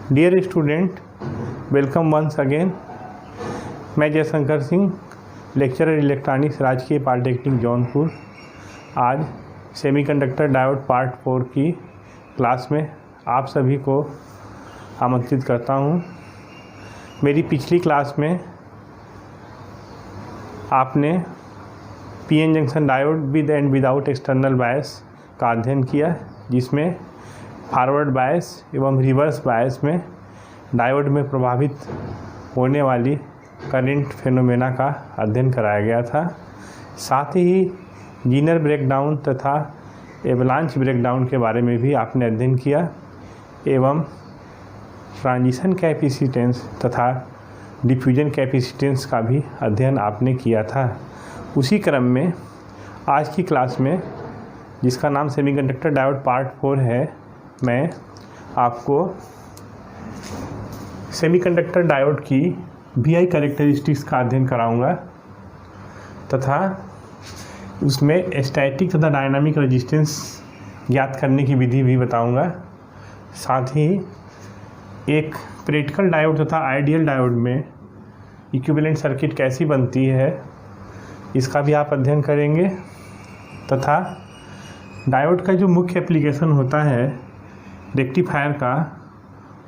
Dear student, welcome once again. मैं Jaishankar Singh, lecturer electronics, राजकीय polytechnic Jaunpur. आज सेमीकंडक्टर डायोड पार्ट 4 की क्लास में आप सभी को आमंत्रित करता हूं। मेरी पिछली क्लास में आपने PN junction diode with and without external bias का अध्ययन किया, जिसमें फॉरवर्ड बायस एवं रिवर्स बायस में डायोड में प्रभावित होने वाली करंट फेनोमेना का अध्ययन कराया गया था। साथ ही जीनर ब्रेकडाउन तथा एवलांच ब्रेकडाउन के बारे में भी आपने अध्ययन किया एवं ट्रांजिशन कैपेसिटेंस तथा डिफ्यूजन कैपेसिटेंस का भी अध्ययन आपने किया था। उसी क्रम में आज की क्लास में, जिसका नाम सेमीकंडक्टर डायोड पार्ट 4 है, मैं आपको सेमीकंडक्टर डायोड की वीआई कैरेक्टरिस्टिक्स का अध्ययन कराऊंगा तथा उसमें स्टैटिक तथा डायनामिक रेजिस्टेंस ज्ञात करने की विधि भी बताऊंगा। साथ ही एक प्रैक्टिकल डायोड तथा आइडियल डायोड में इक्विवेलेंट सर्किट कैसी बनती है, इसका भी आप अध्ययन करेंगे तथा डायोड का जो मुख्य एप्लीकेशन होता है रेक्टिफायर का,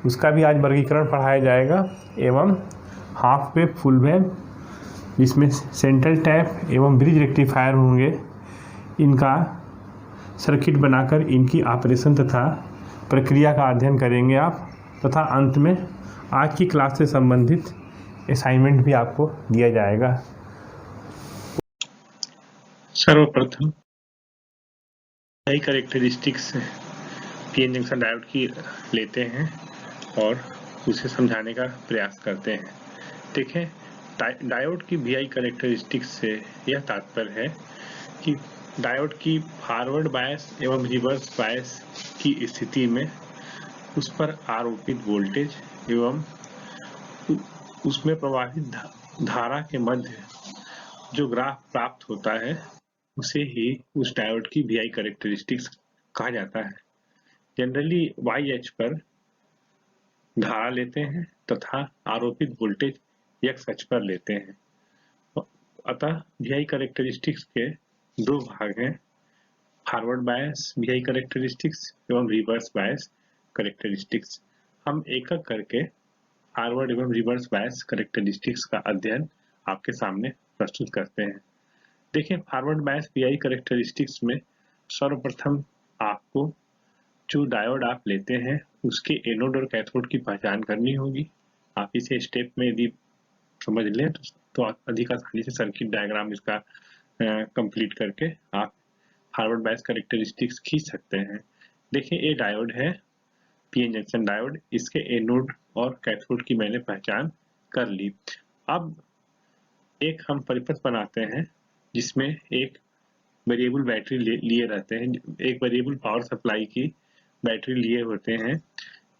उसका भी आज वर्गीकरण पढ़ाया जाएगा एवं हाफ वेव, फुल वेव, जिसमें सेंट्रल टैप एवं ब्रिज रेक्टिफायर होंगे, इनका सर्किट बनाकर इनकी ऑपरेशन तथा प्रक्रिया का अध्ययन करेंगे आप। तथा अंत में आज की क्लास से संबंधित असाइनमेंट भी आपको दिया जाएगा। सर्वप्रथम नई कैरेक्टरिस्टिक्स पीएन जंक्शन डायोड की लेते हैं और उसे समझाने का प्रयास करते हैं। देखें, डायोड की वीआई कैरेक्टरिस्टिक्स से यह तात्पर्य है कि डायोड की फॉरवर्ड बायस एवं रिवर्स बायस की स्थिति में उस पर आरोपित वोल्टेज एवं उसमें प्रवाहित धारा के मध्य जो ग्राफ प्राप्त होता है, उसे ही उस डायोड की वीआई कैरेक्टरिस्टिक्स कहा जाता है। जनरली वाई एच पर धारा लेते हैं तथा आरोपित वोल्टेज एक्स अक्ष पर लेते हैं। अतः वीआई कैरेक्टरिस्टिक्स के दो भाग हैं, फॉरवर्ड बायस वीआई कैरेक्टरिस्टिक्स एवं रिवर्स बायस कैरेक्टरिस्टिक्स। हम एक एक करके फॉरवर्ड एवं रिवर्स बायस कैरेक्टरिस्टिक्स का अध्ययन आपके सामने प्रस्तुत करते हैं। देखिए, फॉरवर्ड बायस वीआई कैरेक्टरिस्टिक्स में सर्वप्रथम आपको जो डायोड आप लेते हैं उसके एनोड और कैथोड की पहचान करनी होगी। आप इसे स्टेप में यदि समझ लें तो अधिक आसानी से सर्किट डायग्राम इसका कंप्लीट करके आप फॉरवर्ड बायस कैरेक्टरिस्टिक्स खींच सकते हैं। देखिए, ये डायोड है पीएन जंक्शन डायोड, इसके एनोड और कैथोड की मैंने पहचान कर ली। अब एक हम परिपथ बनाते हैं जिसमें एक वेरिएबल बैटरी लिए रहते हैं, एक वेरिएबल पावर सप्लाई की बैटरी लिए होते हैं,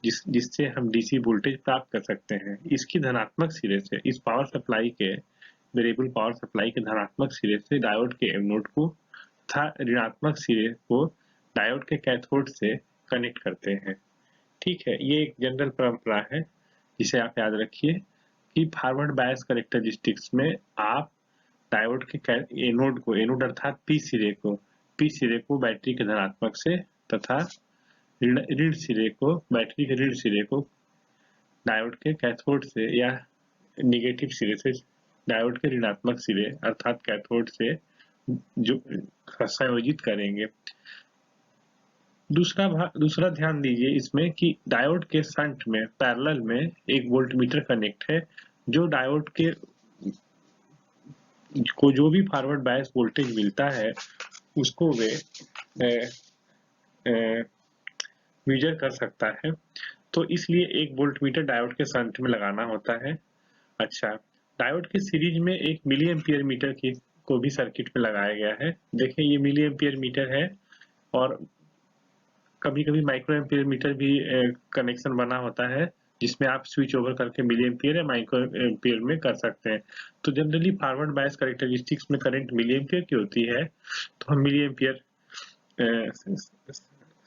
जिससे हम डीसी वोल्टेज प्राप्त कर सकते हैं। इसकी धनात्मक सिरे से, इस पावर सप्लाई के वेरिएबल पावर सप्लाई के धनात्मक सिरे से डायोड के एनोड को तथा ऋणात्मक सिरे को डायोड के कैथोड से कनेक्ट करते हैं। ठीक है, ये एक जनरल परंपरा है जिसे आप याद रखिए कि फॉरवर्ड बायस कैरेक्टरिस्टिक्स में आप डायोड के एनोड को, एनोड अर्थात पी सिरे को बैटरी के धनात्मक से तथा ऋण सिरे को, बैटरी के ऋण सिरे को डायोड के कैथोड से या निगेटिव सिरे से डायोड के ऋणात्मक सिरे अर्थात कैथोड से जो संयोजित करेंगे। दूसरा ध्यान दीजिए इसमें कि डायोड के शंट में पैरेलल में एक वोल्टमीटर कनेक्ट है, जो डायोड के को जो भी फॉरवर्ड बायस वोल्टेज मिलता है उसको वे मेजर कर सकता है। तो इसलिए एक वोल्टमीटर डायोड के शंट में लगाना होता है। अच्छा, डायोड के सीरीज में एक मिली एम्पियर मीटर को भी सर्किट में लगाया गया है। देखिए, ये मिली एम्पियर मीटर है और कभी कभी माइक्रो एम्पियर मीटर भी कनेक्शन बना होता है, जिसमें आप स्विच ओवर करके मिली एम्पियर या माइक्रो एम्पियर में कर सकते हैं। तो जनरली फॉरवर्ड बायस कैरेक्टरिस्टिक्स में करंट मिली एम्पियर की होती है, तो हम मिली एम्पियर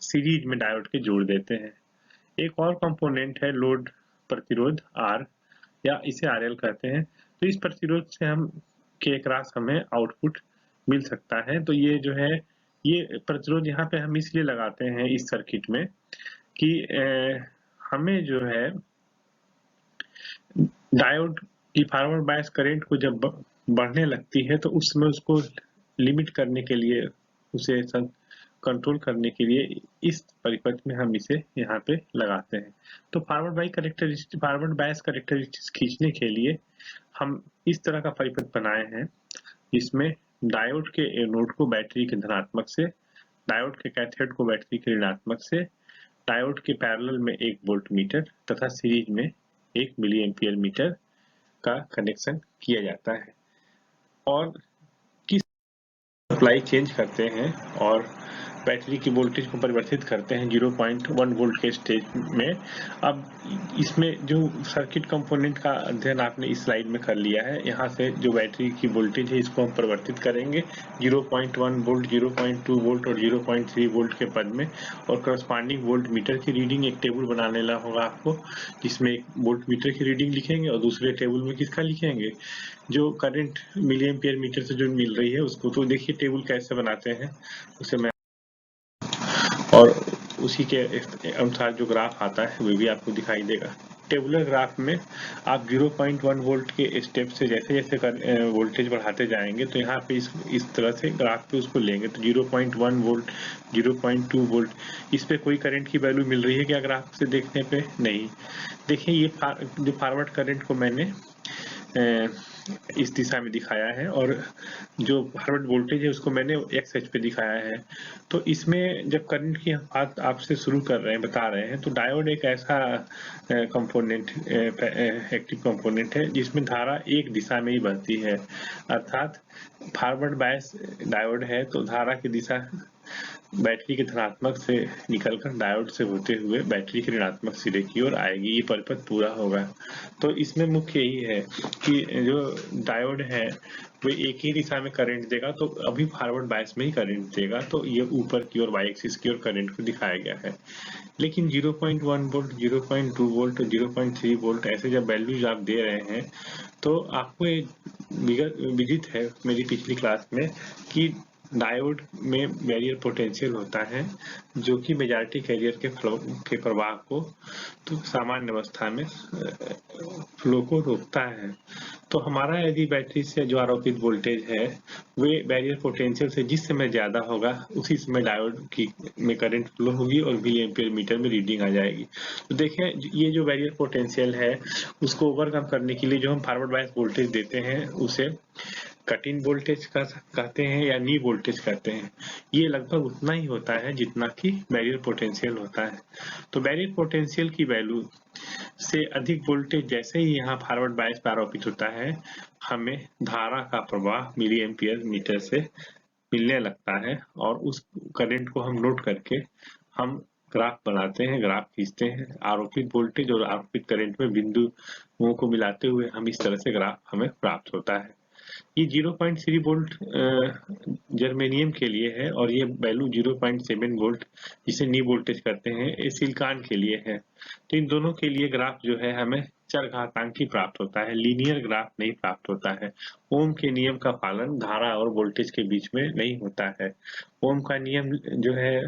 सीरीज में डायोड के जोड़ देते हैं। एक और कंपोनेंट है लोड प्रतिरोध R या इसे RL कहते हैं। तो इस प्रतिरोध से हम के अक्रॉस हमें आउटपुट मिल सकता है। तो ये जो है ये प्रतिरोध यहाँ पे हम इसलिए लगाते हैं इस सर्किट में कि हमें जो है डायोड की फॉरवर्ड बायस करंट को जब बढ़ने लगती है तो उस समय उसको लिमिट करने के लिए उसे कंट्रोल करने के लिए इस परिपथ में हम इसे यहाँ पे लगाते हैं। तो फॉरवर्ड बायस कैरेक्टरिस्टिक्स खींचने के लिए हम इस तरह का परिपथ बनाए हैं जिसमें डायोड के एनोड को बैटरी के धनात्मक से, डायोड के कैथोड को बैटरी के ऋणात्मक से, डायोड के पैरेलल में एक वोल्ट मीटर तथा सीरीज में 1 मिली एम्पियर मीटर का कनेक्शन किया जाता है और किस सप्लाई चेंज करते हैं और बैटरी की वोल्टेज को परिवर्तित करते हैं 0.1 वोल्ट के स्टेज में। अब इसमें जो सर्किट कंपोनेंट का अध्ययन आपने इस स्लाइड में कर लिया है, यहाँ से जो बैटरी की वोल्टेज है इसको हम परिवर्तित करेंगे 0.1 वोल्ट, 0.2 वोल्ट और 0.3 वोल्ट के पद में और करस्पॉन्डिंग वोल्ट मीटर की रीडिंग एक टेबल बना लेना होगा आपको, जिसमें एक वोल्ट मीटर की रीडिंग लिखेंगे और दूसरे टेबल में किसका लिखेंगे, जो करंट मिली एम्पियर मीटर से जो मिल रही है उसको। तो देखिए टेबल कैसे बनाते हैं उसे मैं, और उसी के अनुसार जो ग्राफ आता है वो भी आपको दिखाई देगा। टेबुलर ग्राफ में आप 0.1 वोल्ट के स्टेप से जैसे जैसे वोल्टेज बढ़ाते जाएंगे तो यहाँ पे इस तरह से ग्राफ पे उसको लेंगे तो 0.1 वोल्ट, 0.2 वोल्ट, इस पे कोई करंट की वैल्यू मिल रही है क्या ग्राफ से देखने पे? नहीं। देखिए ये जो फॉरवर्ड करंट को मैंने इस दिशा में दिखाया है और जो फॉरवर्ड वोल्टेज है उसको मैंने एक्स एक्स पे दिखाया है। तो इसमें जब करंट की बात आपसे शुरू कर रहे हैं, बता रहे हैं, तो डायोड एक ऐसा कंपोनेंट, एक्टिव कंपोनेंट है जिसमें धारा एक दिशा में ही बहती है, अर्थात फॉरवर्ड बायस डायोड है तो धारा की दिशा बैटरी के धनात्मक से निकलकर डायोड से होते हुए बैटरी के ऋणात्मक सिरे की ओर आएगी, ये परिपथ पूरा होगा। तो इसमें मुख्य यही है कि जो डायोड है वो एक ही दिशा में करंट देगा, तो अभी फॉरवर्ड बायस में ही करंट देगा, तो ये ऊपर की ओर वाई एक्सिस की ओर करंट को दिखाया गया है। लेकिन 0.1 वोल्ट, 0.2 वोल्ट और 0.3 वोल्ट ऐसे जब वैल्यूज आप दे रहे हैं तो आपको एक विदित है मेरी पिछली क्लास में कि डायोड में बैरियर पोटेंशियल होता है जो कि मेजॉरिटी कैरियर के प्रवाह को तो सामान्य अवस्था में फ्लो को रोकता है। तो हमारा यदि बैटरी से जो आरोपित वोल्टेज है वे बैरियर पोटेंशियल से जिस समय ज्यादा होगा उसी समय डायोड की में करंट फ्लो होगी और मिली एम्पियर मीटर में रीडिंग आ जाएगी। तो देखें ये जो बैरियर पोटेंशियल है उसको ओवरकम करने के लिए जो हम फॉरवर्ड बायस वोल्टेज देते हैं उसे कट इन वोल्टेज कहते हैं या नी वोल्टेज कहते हैं। ये लगभग उतना ही होता है जितना कि बैरियर पोटेंशियल होता है। तो बैरियर पोटेंशियल की वैल्यू से अधिक वोल्टेज जैसे ही यहाँ फॉरवर्ड बायस पर आरोपित होता है हमें धारा का प्रवाह मिली एम्पियर मीटर से मिलने लगता है और उस करंट को हम नोट करके हम ग्राफ बनाते हैं, ग्राफ खींचते हैं, आरोपित वोल्टेज और आरोपित करंट में बिंदुओं को मिलाते हुए हम इस तरह से ग्राफ हमें प्राप्त होता है। ये 0.3 वोल्ट जर्मेनियम के लिए है और ये वैल्यू 0.7 वोल्ट जिसे नी वोल्टेज कहते हैं ये सिलिकॉन के लिए है। तो इन दोनों के लिए ग्राफ जो है हमें चरघातांकी प्राप्त होता है, लीनियर ग्राफ नहीं प्राप्त होता है। ओम के नियम का पालन धारा और वोल्टेज के बीच में नहीं होता है। ओम का नियम जो है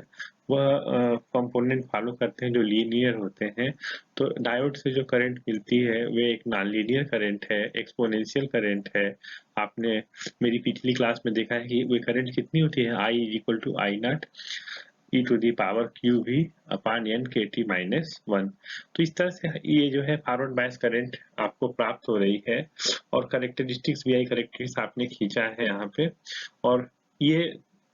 वह कंपोनेंट फॉलो करते हैं जो लीनियर होते हैं। तो डायोड से जो करंट मिलती है वे एक नॉन लीनियर करंट है, एक्सपोनेंशियल करंट है। आपने मेरी पिछली क्लास में देखा है कि वे करंट कितनी होती है, I equal to I not e to the power q V upon n k T minus 1। तो इस तरह से ये जो है फॉरवर्ड बायस करंट आपको प्राप्त हो रही है और करेक्टरिस्टिक्स वी आई करेक्टरिस्टिक्स आपने खींचा है यहाँ पे। और ये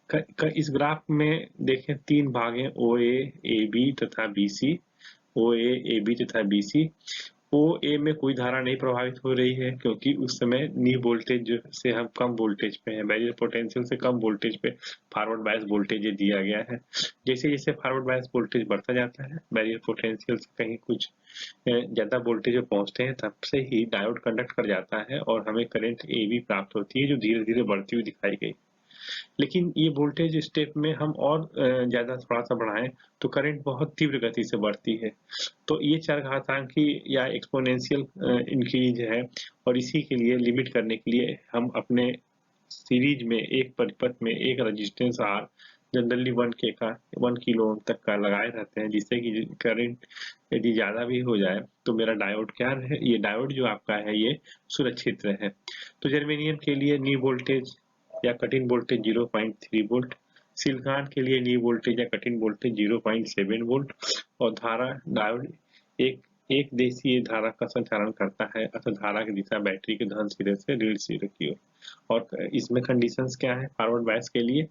इस ग्राफ में देखें तीन भाग हैं, ओ ए बी तथा B C. O A B तथा बी सी। ओ ए में कोई धारा नहीं प्रभावित हो रही है क्योंकि उस समय नी वोल्टेज से हम कम वोल्टेज पे हैं, बैरियर पोटेंशियल से कम वोल्टेज पे फॉरवर्ड बायस वोल्टेज दिया गया है। जैसे जैसे फॉरवर्ड बायस वोल्टेज बढ़ता जाता है बैरियर पोटेंशियल से कहीं कुछ ज्यादा वोल्टेज पे पहुंचते हैं तब से ही डायोड कंडक्ट कर जाता है और हमें करंट ए बी प्राप्त होती है जो धीरे धीरे बढ़ती हुई दिखाई गई। लेकिन ये वोल्टेज स्टेप में हम और ज़्यादा थोड़ा-सा बढ़ाएँ तो करंट बहुत तीव्र गति से बढ़ती है। तो ये चरघातांकी या एक्स्पोनेंशियल इंक्रीज है और इसी के लिए लिमिट करने के लिए हम अपने सीरीज में एक परिपथ में एक resistance R generally 1 kilo ohm तक का लगाए रहते हैं, जिससे कि करंट यदि ज़्यादा भी हो जाए तो मेरा डायोड क्या है, ये डायोड जो आपका है ये सुरक्षित रहे। तो जर्मेनियम के लिए नी वोल्टेज या कट-इन वोल्टेज 0.3 वोल्ट, सिलिकॉन के लिए नी वोल्टेज या कट-इन वोल्टेज 0.7 वोल्ट और धारा डायोड एक देशीय धारा का संचालन करता है अतः धारा की दिशा बैटरी के धन सिरे से ऋण सिरे की ओर। और इसमें कंडीशंस क्या है फॉरवर्ड बायस के लिए,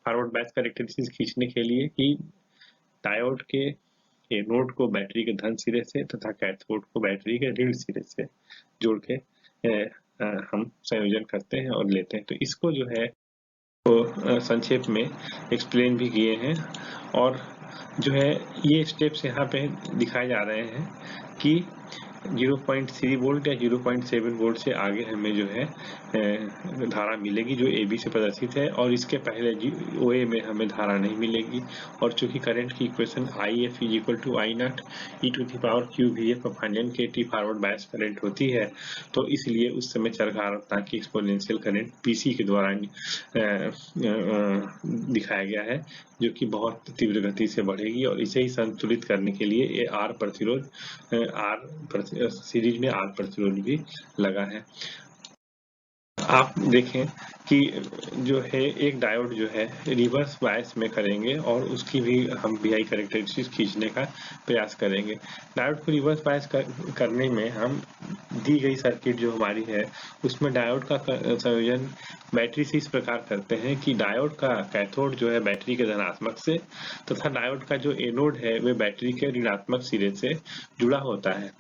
फॉरवर्ड बायस कैरेक्टरिस्टिक्स खींचने के लिए कि डायोड के एनोड को बैटरी के धन सिरे से तथा कैथोड को बैटरी के ऋण सिरे से जोड़ के हम संयोजन करते हैं और लेते हैं। तो इसको जो है तो संक्षेप में एक्सप्लेन भी किए हैं और जो है ये स्टेप्स यहाँ पे दिखाए जा रहे हैं कि 0.3 वोल्ट या 0.7 वोल्ट से आगे हमें जो है धारा मिलेगी जो AB से प्रदर्शित है और इसके पहले OA में हमें धारा नहीं मिलेगी। और चूंकि करंट की equation IF = I naught e⁻⁴ forward bias current होती है, तो इसलिए उस समय चरघातांकी एक्सपोनेंशियल करंट PC के द्वारा दिखाया गया है जो कि बहुत तीव्र गति से बढ़ेगी और इसे ही संतुलित करने के लिए ये R प्रतिरोध सीरीज में R प्रतिरोध भी लगा है। आप देखें कि जो है एक डायोड जो है रिवर्स बायस में करेंगे और उसकी भी हम VI कैरेक्टरिस्टिक्स खींचने का प्रयास करेंगे। डायोड को रिवर्स बायस करने में हम दी गई सर्किट जो हमारी है उसमें डायोड का संयोजन बैटरी से इस प्रकार करते हैं कि डायोड का कैथोड जो है बैटरी के धनात्मक से तथा डायोड का जो एनोड है वे बैटरी के ऋणात्मक सिरे से जुड़ा होता है।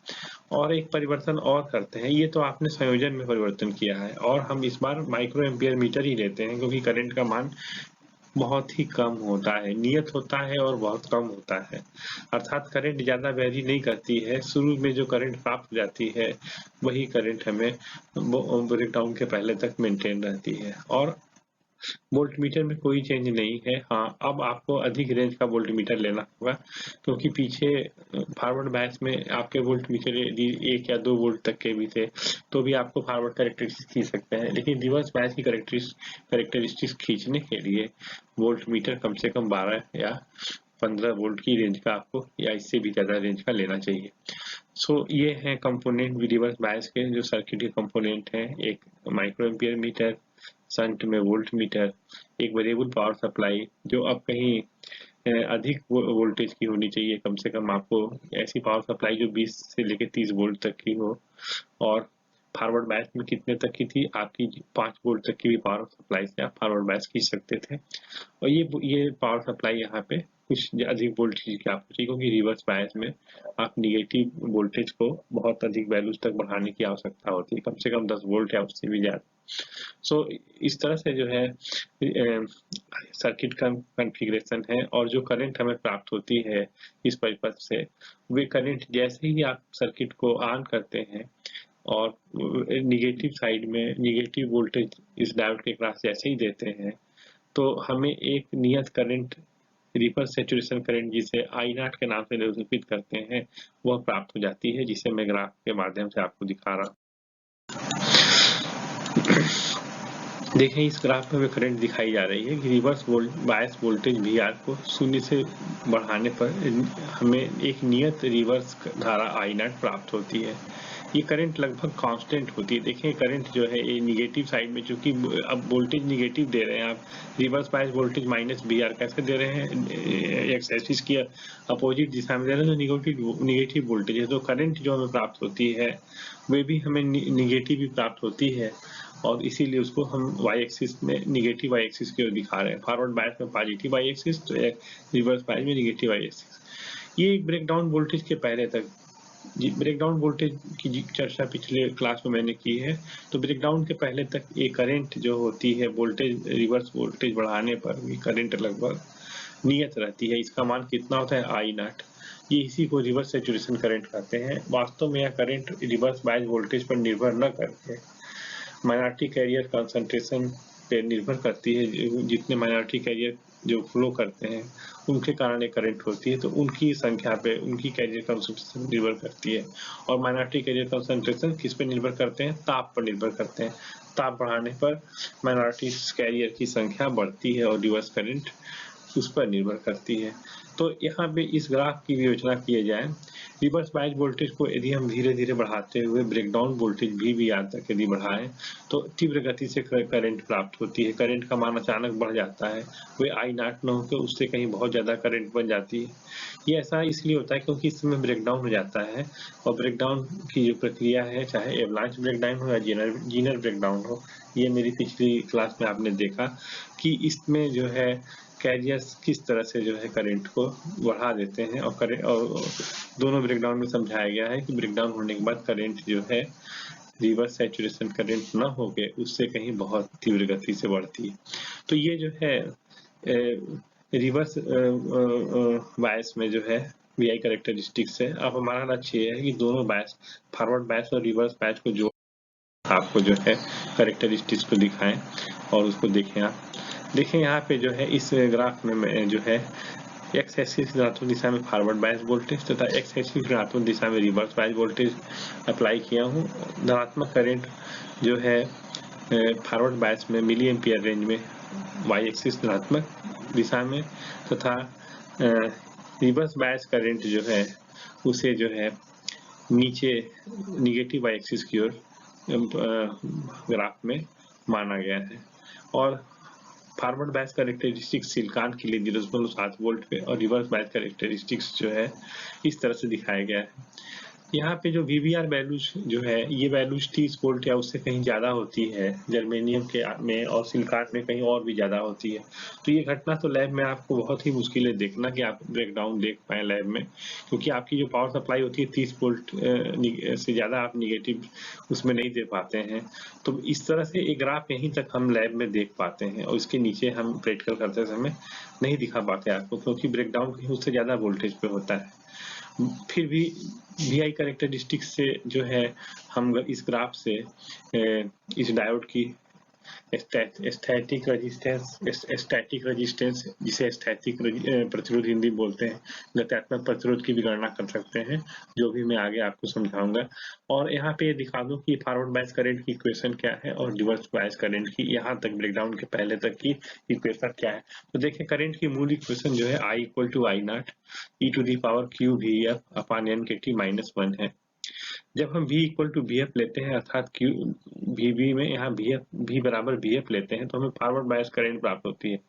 और एक परिवर्तन और करते हैं, ये तो आपने संयोजन में परिवर्तन किया है और हम इस बार माइक्रो एम्पियर मीटर ही लेते हैं क्योंकि करंट का मान बहुत ही कम होता है, नियत होता है और बहुत कम होता है, अर्थात करंट ज्यादा वेरी नहीं करती है। शुरू में जो करंट प्राप्त हो जाती है वही करंट हमें ब्रेकडाउन के पहले तक मेंटेन रहती है और वोल्टमीटर में कोई चेंज नहीं है। हाँ, अब आपको अधिक रेंज का वोल्टमीटर लेना होगा क्योंकि पीछे फॉरवर्ड बायस में आपके वोल्टमीटर यदि 1 या 2 वोल्ट तक के भी थे तो भी आपको फॉरवर्ड कैरेक्टरिस्टिक्स खींच सकते हैं, लेकिन रिवर्स बायस की कैरेक्टरिस्टिक्स खींचने के लिए वोल्टमीटर कम से कम 12 या 15 वोल्ट की रेंज का आपको या इससे भी ज्यादा रेंज का लेना चाहिए। सो ये है कंपोनेंट रिवर्स बायस के जो सर्किट के कंपोनेंट हैं, एक माइक्रो एम्पियर मीटर, शंट में वोल्ट मीटर, एक वेरिएबल पावर सप्लाई जो अब कहीं अधिक वोल्टेज की होनी चाहिए, कम से कम आपको ऐसी पावर सप्लाई जो 20 से लेकर 30 वोल्ट तक की हो और फॉरवर्ड बायस में कितने तक की थी आपकी 5 वोल्ट तक की भी पावर सप्लाई से आप फॉरवर्ड बायस खींच सकते थे। और ये पावर सप्लाई यहाँ पे कुछ अधिक वोल्टेज की आपको चाहिए क्योंकि रिवर्स बायस में आप निगेटिव वोल्टेज को बहुत अधिक वैल्यूज तक बढ़ाने की आवश्यकता होती है, कम से कम 10 वोल्ट या उससे भी ज्यादा। सो इस तरह से जो है सर्किट का कॉन्फ़िगरेशन है और जो करंट हमें प्राप्त होती है इस परिपथ से, वे करंट जैसे ही आप सर्किट को ऑन करते हैं और निगेटिव साइड में निगेटिव वोल्टेज इस डायोड के क्रॉस जैसे ही देते हैं तो हमें एक नियत करंट रिवर्स सैचुरेशन करंट जिसे I0 के नाम से निरूपित करते हैं वह प्राप्त हो जाती है, जिसे मैं ग्राफ के माध्यम से आपको दिखा रहा हूँ। देखें इस ग्राफ में करंट दिखाई जा रही है कि रिवर्स बायस वोल्टेज VR को 0 से बढ़ाने पर हमें एक नियत रिवर्स धारा I0 प्राप्त होती है। ये करंट लगभग कांस्टेंट होती है। देखें करंट जो है ये निगेटिव साइड में, चूंकि अब वोल्टेज निगेटिव दे रहे हैं आप, रिवर्स बायस वोल्टेज -VR कैसे दे रहे हैं, एक्स एक्सिस की अपोजिट दिशा में दे रहे हैं तो निगेटिव वोल्टेज है। तो करंट जो हमें प्राप्त होती है वे भी हमें निगेटिव ही प्राप्त होती है और इसीलिए उसको हम वाई एक्सिस में निगेटिव वाई एक्सिस की ओर दिखा रहे हैं। फॉरवर्ड बायस में पॉजिटिव वाई एक्सिस तो रिवर्स बायस में निगेटिव वाई एक्सिस। ये ब्रेकडाउन वोल्टेज के पहले तक, ब्रेकडाउन वोल्टेज की चर्चा पिछले क्लास में मैंने की है, तो ब्रेकडाउन के पहले तक ये करंट जो होती है वोल्टेज रिवर्स वोल्टेज बढ़ाने पर भी करंट लगभग नियत रहती है। इसका मान कितना होता है I0। ये इसी को रिवर्स सैचुरेशन करंट कहते हैं। वास्तव में यह करंट रिवर्स बायस वोल्टेज पर निर्भर न करके माइनॉरिटी कैरियर कंसंट्रेशन पे निर्भर करती है। जितने माइनॉरिटी कैरियर जो फ्लो करते हैं उनके कारण ये करंट होती है, तो उनकी संख्या पे उनकी कैरियर कंसंट्रेशन निर्भर करती है। और माइनॉरिटी कैरियर कंसंट्रेशन किस पे निर्भर करते हैं? ताप पर निर्भर करते हैं। ताप बढ़ाने पर माइनॉरिटी कैरियर की संख्या बढ़ती है और रिवर्स करंट उस पर निर्भर करती है। तो यहाँ पे इस ग्राफ की विवेचना किए जाए, रिवर्स बायस वोल्टेज को यदि हम धीरे-धीरे बढ़ाते हुए ब्रेकडाउन वोल्टेज VBR तक यदि बढ़ाएं, तो तीव्र गति से करंट प्राप्त होती है। करंट का मान अचानक बढ़ जाता है, वे I0 न होकर उससे कहीं बहुत ज़्यादा करंट बन जाती है। ये ऐसा इसलिए होता है क्योंकि इस समय ब्रेकडाउन हो जाता है, और ब्रेकडाउन की जो प्रक्रिया है, चाहे एवलांच ब्रेकडाउन हो या जीनर ब्रेकडाउन हो, ये मेरी पिछली क्लास में आपने देखा कि इसमें जो है कैरियर्स किस तरह से जो है करंट को बढ़ा देते हैं, और दोनों ब्रेकडाउन में समझाया गया है कि ब्रेकडाउन होने के बाद करंट जो है रिवर्स सैचुरेशन करंट न होके उससे कहीं बहुत तीव्र गति से बढ़ती है। तो ये जो है रिवर्स बायस में जो है VI कैरेक्टरिस्टिक्स है। अब हमारा लक्ष्य ये है कि दोनों बायस, फॉरवर्ड बायस और रिवर्स बायस को जो आपको जो है कैरेक्टरिस्टिक्स को दिखाएं और उसको देखें। आप देखें यहाँ पे जो है इस ग्राफ में जो है एक्स एक्सिस ऋणात्मक दिशा में फॉरवर्ड बायस वोल्टेज तथा एक्स एक्सिस ऋणात्मक दिशा में रिवर्स बायस वोल्टेज अप्लाई किया हूँ। धनात्मक करंट जो है फॉरवर्ड बायस में मिली एम्पियर रेंज में वाई एक्सिस धनात्मक दिशा में, तथा रिवर्स बायस करंट जो है उसे जो है नीचे निगेटिव वाई एक्सिस की ओर ग्राफ में माना गया है। और फॉरवर्ड बायस कैरेक्टरिस्टिक्स सिलिकॉन के लिए 0.7 वोल्ट पे और रिवर्स बायस कैरेक्टरिस्टिक्स जो है इस तरह से दिखाया गया है। यहाँ पे जो VBR वैल्यूज जो है, ये वैल्यूज 30 वोल्ट या उससे कहीं ज़्यादा होती है जर्मेनियम के में, और सिलिकॉन में कहीं और भी ज़्यादा होती है। तो ये घटना तो लैब में आपको बहुत ही मुश्किल है देखना कि आप ब्रेकडाउन देख पाएँ लैब में, क्योंकि आपकी जो पावर सप्लाई होती है 30 वोल्ट से ज़्यादा आप निगेटिव उसमें नहीं दे पाते हैं। तो इस तरह से एक ग्राफ यहीं तक हम लैब में देख पाते हैं, और इसके नीचे हम प्रैक्टिकल करते समय नहीं दिखा पाते आपको, क्योंकि ब्रेकडाउन कहीं उससे ज़्यादा वोल्टेज पे होता है। फिर भी VI कैरेक्टरिस्टिक्स से जो है हम इस ग्राफ से इस डायोड की स्टैटिक रेजिस्टेंस जिसे स्टैटिक प्रतिरोध हिंदी बोलते हैं, गत्यात्मक प्रतिरोध की भी गणना कर सकते हैं, जो भी मैं आगे आपको समझाऊंगा। और यहाँ पे दिखा दूं कि फॉरवर्ड बायस करंट की इक्वेशन क्या है और रिवर्स बायस करंट की यहाँ तक ब्रेकडाउन के पहले तक की इक्वेशन क्या है। तो देखिए करंट की मूल इक्वेशन जो है I = I0 e⁻⁴ है। जब हम V = VF लेते हैं, अर्थात Q VB में यहाँ V बराबर VF लेते हैं, तो हमें फॉरवर्ड बायस करंट प्राप्त होती है।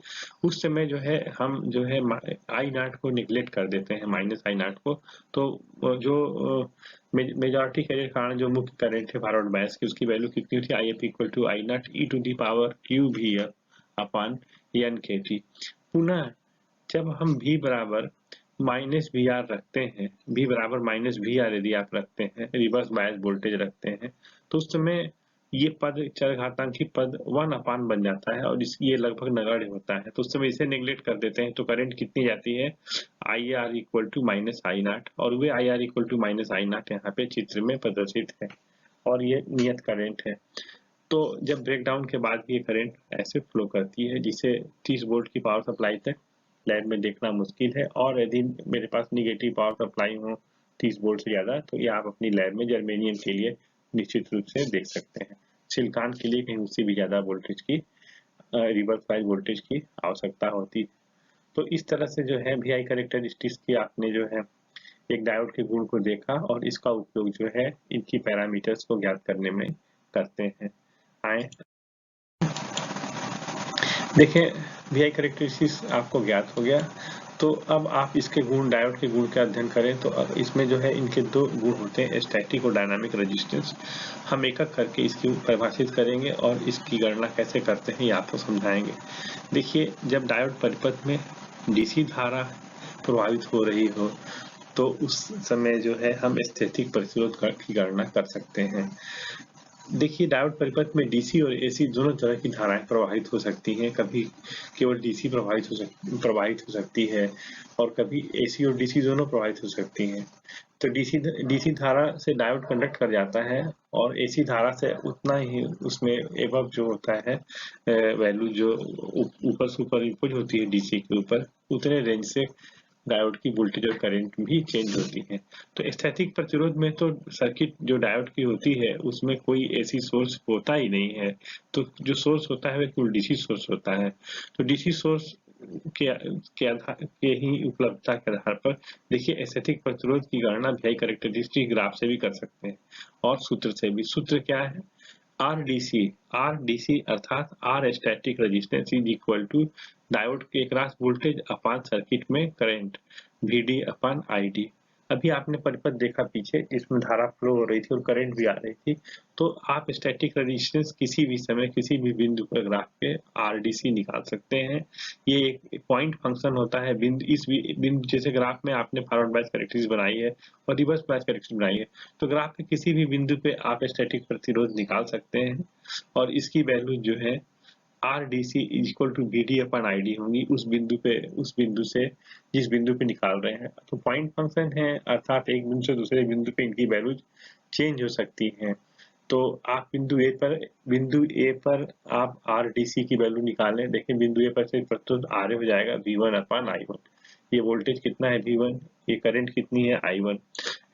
उस समय जो है हम जो है I0 को निगलेक्ट कर देते हैं, -I0 को। तो जो मेजॉरिटी कैरियर कारण जो मुख्य करंट है फॉरवर्ड बायस की, उसकी वैल्यू कितनी होती है? IF = I0 e⁻⁴ पुनः जब हम V बराबर -VR रखते हैं, V बराबर -VR यदि आप रखते हैं, रिवर्स बायस वोल्टेज रखते हैं, तो उस समय ये पद चरघातांकी पद 1 बन जाता है और ये लगभग नगण्य होता है। तो उस समय इसे नेग्लेक्ट कर देते हैं, तो करंट कितनी जाती है? IR = -I0, और वे IR = -I0 यहाँ पे चित्र में प्रदर्शित है, और ये नियत करंट है। तो जब ब्रेकडाउन के बाद ये करंट ऐसे फ्लो करती है जिसे 30 वोल्ट की पावर सप्लाई तक लैब में देखना मुश्किल है, और यदि मेरे पास निगेटिव पावर सप्लाई हो 30 वोल्ट से ज़्यादा, तो ये आप अपनी लैब में जर्मेनियम के लिए निश्चित रूप से देख सकते हैं। सिलिकॉन के लिए कहीं उससे भी ज़्यादा वोल्टेज की रिवर्स बायस वोल्टेज की आवश्यकता होती है। तो इस तरह से जो है VI कैरेक्टरिस्टिक्स की आपने जो है एक डायोड के गुण को देखा, और इसका उपयोग जो है इनकी पैरामीटर्स को ज्ञात करने में करते हैं। आए देखें, VI कैरेक्टरिस्टिक्स आपको ज्ञात हो गया, तो अब आप इसके गुण, डायोड के गुण का अध्ययन करें। तो अब इसमें जो है इनके 2 गुण होते हैं, स्टैटिक और डायनामिक रेजिस्टेंस। हम एक-एक करके इसकी परिभाषित करेंगे और इसकी गणना कैसे करते हैं ये आपको समझाएंगे। देखिए, जब डायोड परिपथ में DC धारा प्रवाहित हो रही हो, तो उस समय जो है हम स्टैटिक प्रतिरोध की गणना कर सकते हैं। देखिए डायोड परिपथ में डीसी और एसी दोनों तरह की धाराएं प्रवाहित हो सकती हैं। कभी केवल डीसी प्रवाहित हो सकती है और कभी एसी और डीसी दोनों प्रवाहित हो सकती हैं। तो डीसी धारा से डायोड कंडक्ट कर जाता है और एसी धारा से उतना ही उसमें एबव जो होता है वैल्यू जो ऊपर सुपर इम्पोज होती है डीसी के ऊपर, उतने रेंज से डायोड की वोल्टेज और करंट भी चेंज होती है। तो स्थैतिक प्रतिरोध में तो सर्किट जो डायोड की होती है उसमें कोई एसी सोर्स होता ही नहीं है। तो जो सोर्स होता है वह केवल डीसी सोर्स होता है। तो डीसी सोर्स के आधार के ही उपलब्धता के आधार पर देखिए स्थैतिक प्रतिरोध की गणना VI कैरेक्टरिस्टिक ग्राफ से भी कर सकते हैं और सूत्र से भी। सूत्र क्या है? RDC अर्थात R static resistance is equal to diode के अक्रॉस वोल्टेज अपान सर्किट में करंट VD अपान ID। अभी आपने परिपथ देखा पीछे, इसमें धारा फ्लो हो रही थी और करंट भी आ रही थी। तो आप स्टैटिक रेजिस्टेंस किसी भी समय किसी भी बिंदु पर ग्राफ पे RDC निकाल सकते हैं। ये एक पॉइंट फंक्शन होता है। इस बिंदु जैसे ग्राफ में आपने फॉरवर्ड बायस कैरेक्टरिस्टिक्स बनाई है और रिवर्स बायस कैरेक्टरिस्टिक्स बनाई है, तो ग्राफ के किसी भी बिंदु पे आप स्टैटिक प्रतिरोध निकाल सकते हैं और इसकी वैल्यू जो है RDC is equal to VD upon ID होंगी उस बिंदु से जिस बिंदु पे निकाल रहे हैं। तो पॉइंट फंक्शन है अर्थात एक बिंदु से दूसरे बिंदु पे इनकी वैल्यू चेंज हो सकती है। तो आप बिंदु ए पर आप RDC की वैल्यू निकालें। देखिए बिंदु ए पर से प्रतिरोध RA हो जाएगा V1 अपान I1। ये वोल्टेज कितना है V1, ये करंट कितनी है I1।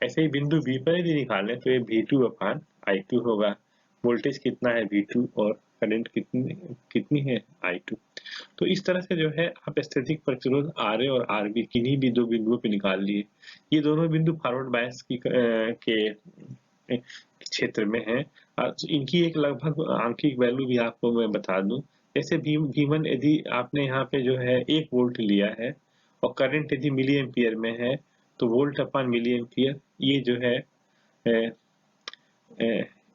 ऐसे ही बिंदु बी पर यदि निकालें तो ये V2 अपान I2 होगा। वोल्टेज कितना है V2 और करंट कितनी है I2। तो इस तरह से जो है आप स्थैतिक प्रतिरोध RA और RB किन्हीं भी दो बिंदुओं पे निकाल लिए। ये दोनों बिंदु फॉरवर्ड बायस के क्षेत्र में है। इनकी एक लगभग आंकिक वैल्यू भी आपको मैं बता दूं। जैसे V1 यदि आपने यहाँ पे जो है 1 वोल्ट लिया है और करंट यदि मिली एम्पियर में है तो वोल्ट अपान मिली एम्पियर ये जो है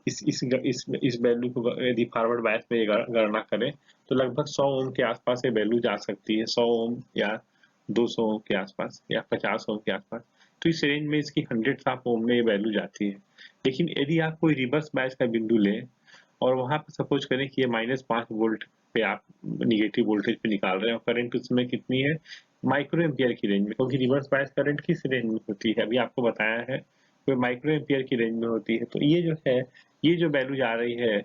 इस वैल्यू को यदि फॉरवर्ड बायस में गणना करें तो लगभग 100 ओम के आसपास ये वैल्यू जा सकती है। 100 ओम या 200 ओम के आसपास या 50 ओम के आसपास। तो इस रेंज में इसकी 100 ऑफ ओम में ये वैल्यू जाती है। लेकिन यदि आप कोई रिवर्स बायस का बिंदु लें और वहां पर सपोज करें कि ये -5 वोल्ट पे आप निगेटिव वोल्टेज पे निकाल रहे हैं और करंट उसमें कितनी है माइक्रो एम्पियर की रेंज में, क्योंकि रिवर्स बायस करंट किस रेंज में होती है अभी आपको बताया है, तो माइक्रो एम्पियर की रेंज में होती है। तो ये जो है ये जो वैल्यू जा रही है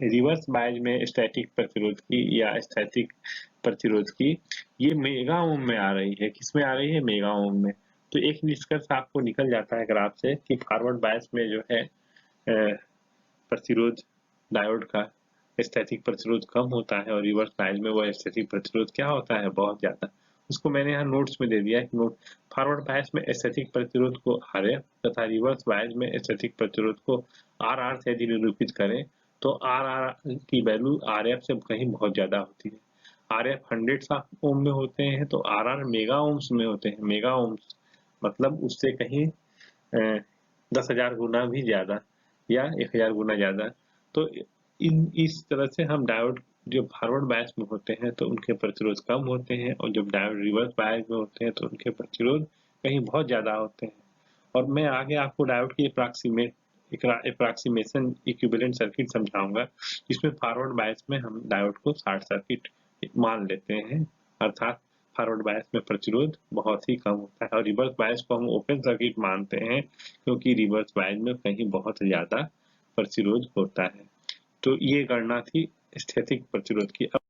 रिवर्स बायस में स्टैटिक प्रतिरोध की या स्थैतिक प्रतिरोध की, ये मेगा ओम में आ रही है। किस में आ रही है? मेगा ओम में। तो एक निष्कर्ष आपको निकल जाता है ग्राफ से कि फॉरवर्ड बायस में जो है प्रतिरोध डायोड का स्थैतिक प्रतिरोध कम होता है और रिवर्स बायस में वो स्थैतिक प्रतिरोध क्या होता है? बहुत ज्यादा। उसको मैंने यहाँ नोट्स में दे दिया है। फॉरवर्ड बायस में स्थैतिक प्रतिरोध को RF तथा रिवर्स बायस में स्थैतिक प्रतिरोध को RR से यदि निरूपित करें तो RR की वैल्यू RF से कहीं बहुत ज्यादा होती है। RF 100 ओम में होते हैं तो RR मेगा ओम्स में होते हैं। मेगा ओम्स मतलब उससे कहीं 10,000 गुना भी ज्यादा या 1,000 गुना ज्यादा। तो इस तरह से हम डायोड जो फॉरवर्ड बायस में होते हैं तो उनके प्रतिरोध कम होते हैं और जब डायोड रिवर्स बायस में होते हैं तो उनके प्रतिरोध कहीं बहुत ज्यादा होते हैं। और मैं आगे आपको डायोड की अप्रॉक्सीमेशन इक्विवेलेंट सर्किट समझाऊंगा, जिसमें फॉरवर्ड बायस में हम डायोड को शॉर्ट सर्किट मान लेते हैं, अर्थात फॉरवर्ड बायस में प्रतिरोध बहुत ही कम होता है और रिवर्स बायस को हम ओपन सर्किट मानते हैं क्योंकि रिवर्स बायस में कहीं बहुत ज्यादा प्रतिरोध होता है। तो ये गणना थी स्थैतिक प्रतिरोध की। अब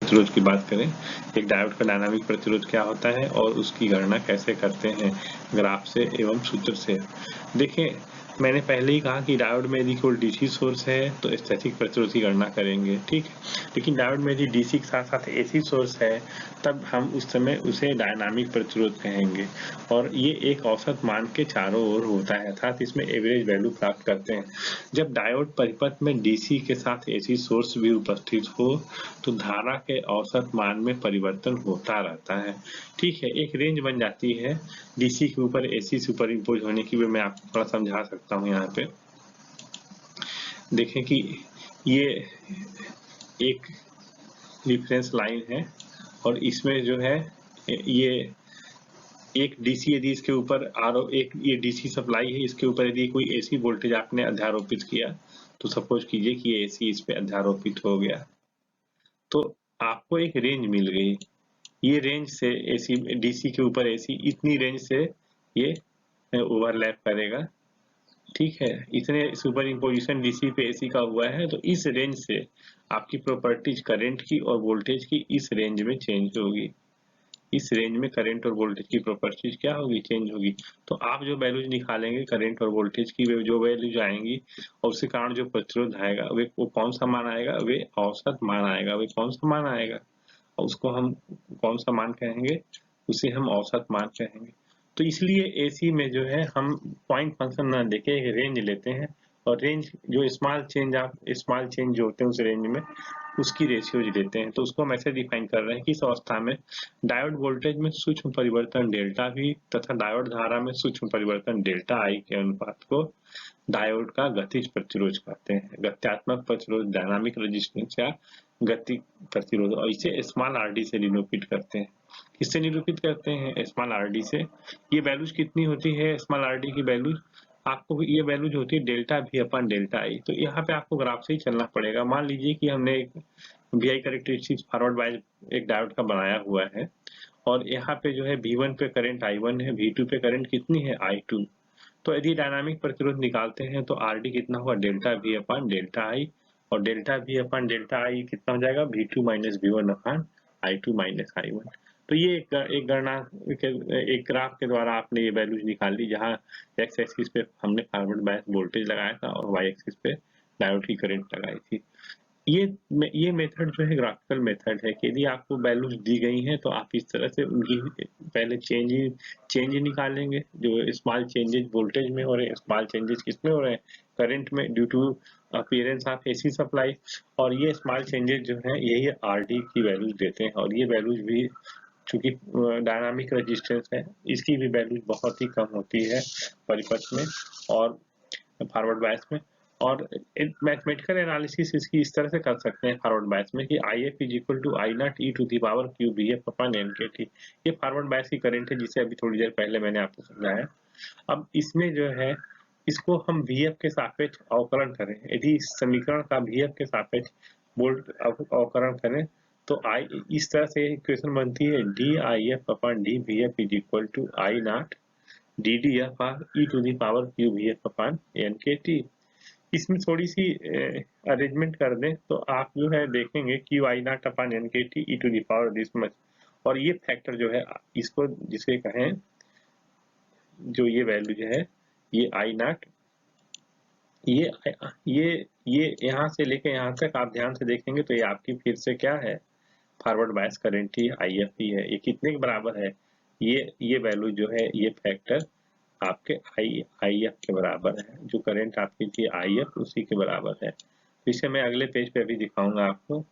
प्रतिरोध की बात करें, एक डायोड का डायनामिक प्रतिरोध क्या होता है और उसकी गणना कैसे करते हैं ग्राफ से एवं सूत्र से। देखें मैंने पहले ही कहा कि डायोड में यदि केवल डीसी सोर्स है तो स्थैतिक प्रतिरोध की गणना करेंगे, ठीक है। लेकिन डायोड में यदि डीसी के साथ साथ एसी सोर्स है तब हम उस समय उसे डायनामिक प्रतिरोध कहेंगे और ये एक औसत मान के चारों ओर होता है, अर्थात इसमें एवरेज वैल्यू प्राप्त करते हैं। जब डायोड परिपथ में डीसी के साथ एसी सोर्स भी उपस्थित हो तो धारा के औसत मान में परिवर्तन होता रहता है, ठीक है। एक रेंज बन जाती है डीसी के ऊपर एसी सुपर इम्पोज होने की भी मैं आपको थोड़ा समझा सकता हूँ। यहाँ पे देखें कि ये एक रिफरेंस लाइन है और इसमें जो है ये एक डीसी यदि इसके ऊपर एक ये डीसी सप्लाई है, इसके ऊपर यदि कोई एसी वोल्टेज आपने अध्यारोपित किया, तो सपोज कीजिए कि ये एसी इस पे अध्यारोपित हो गया, तो आपको एक रेंज मिल गई। ये रेंज से एसी डीसी के ऊपर एसी इतनी रेंज से ये ओवरलैप करेगा, ठीक है। इतने सुपर इम्पोजिशन डीसी पे एसी का हुआ है, तो इस रेंज से आपकी प्रॉपर्टीज करंट की और वोल्टेज की इस रेंज में चेंज होगी। इस रेंज में करंट और वोल्टेज की प्रॉपर्टीज क्या होगी, चेंज होगी। तो आप जो वैल्यूज निकालेंगे करंट और वोल्टेज की, वे जो वैल्यूज आएंगी और उसके कारण जो प्रतिरोध आएगा वो कौन सा मान आएगा, वे औसत मान आएगा। वे कौन सा मान आएगा और उसको हम कौन सा मान कहेंगे, उसे हम औसत मान कहेंगे। तो इसलिए एसी में जो है हम पॉइंट फंक्शन ना देके एक रेंज लेते हैं, और रेंज जो स्मॉल चेंज जो होते हैं उस रेंज में उसकी रेशियोज देते हैं। तो उसको हम ऐसे डिफाइन कर रहे हैं कि इस अवस्था में डायोड वोल्टेज में सूक्ष्म परिवर्तन डेल्टा V तथा डायोड धारा में सूक्ष्म परिवर्तन डेल्टा I के अनुपात को डायोड का गतिज प्रतिरोध कहते हैं। गत्यात्मक प्रतिरोध डायनामिक रेजिस्टेंस या गति प्रतिरोध, और इसे स्मॉल RD से निरूपित करते हैं। किससे निरूपित करते हैं, स्मॉल RD से। ये वैल्यूज कितनी होती है स्मॉल RD की वैल्यूज, आपको ये वैल्यूज होती है delta V upon delta I। तो यहाँ पे आपको ग्राफ से ही चलना पड़ेगा। मान लीजिए कि हमने एक VI कैरेक्टरिस्टिक्स फॉरवर्ड बायस एक डायोड का बनाया हुआ है, और यहाँ पे जो है V1 पे करंट I1 है, V2 पे करंट कितनी है I2। तो यदि डायनामिक प्रतिरोध निकालते हैं तो RD कितना हुआ, delta V upon delta I, और delta V upon delta I कितना हो जाएगा, V2 माइनस V1 अपन I2 माइनस I1। तो ये एक गणना एक ग्राफ के द्वारा आपने ये वैल्यूज निकाल ली, जहाँ एक्स एक्सिस पे हमने फॉरवर्ड बायस वोल्टेज लगाया था और वाई एक्सिस पे डायोड की करंट लगाई थी। ये मेथड जो है ग्राफिकल मेथड है कि यदि आपको वैल्यूज दी गई हैं तो आप इस तरह से उनकी पहले चेंज निकालेंगे, जो स्मॉल चेंजेस वोल्टेज में हो रहे हैं, स्मॉल चेंजेस किसमें हो रहे हैं, करंट में, due to appearance of AC supply. और ये स्मॉल चेंजेस जो है यही आरडी की वैल्यूज देते हैं, और ये वैल्यूज भी चूंकि डायनामिक रेजिस्टेंस है, इसकी भी वैल्यूज बहुत ही कम होती है परिपथ में और फॉरवर्ड बायस में। और मैथमेटिकल एनालिसिस इसकी इस तरह से कर सकते हैं फॉरवर्ड बायस में कि IF is equal to I not e to the power q BF upon NKT। ये फॉरवर्ड बायस की करंट है, जिसे अभी थोड़ी देर पहले मैंने आपको समझाया। अब इसमें जो है इसको हम VF के सापेक्ष अवकलन करें, यदि इस समीकरण का VF के सापेक्ष वोल्ट अवकलन करें तो इस तरह से इक्वेशन बनती है DIF upon DVF is equal to I not DDF e to the power q BF upon NKT। इसमें थोड़ी सी अरेंजमेंट कर दें तो आप जो है देखेंगे कि I not upon NKT e to the power this much, और ये फैक्टर जो है इसको जिसे कहें, जो ये वैल्यू जो है ये I नॉट, ये यहाँ से लेके यहाँ तक आप ध्यान से देखेंगे तो ये आपकी फिर से क्या है, forward bias current he IF ही है। ये कितने के बराबर है, ये वैल्यू जो है ये फैक्टर आपके IF के बराबर है, जो करंट आपकी थी IF उसी के बराबर है। तो इसे मैं अगले पेज पे अभी दिखाऊंगा आपको।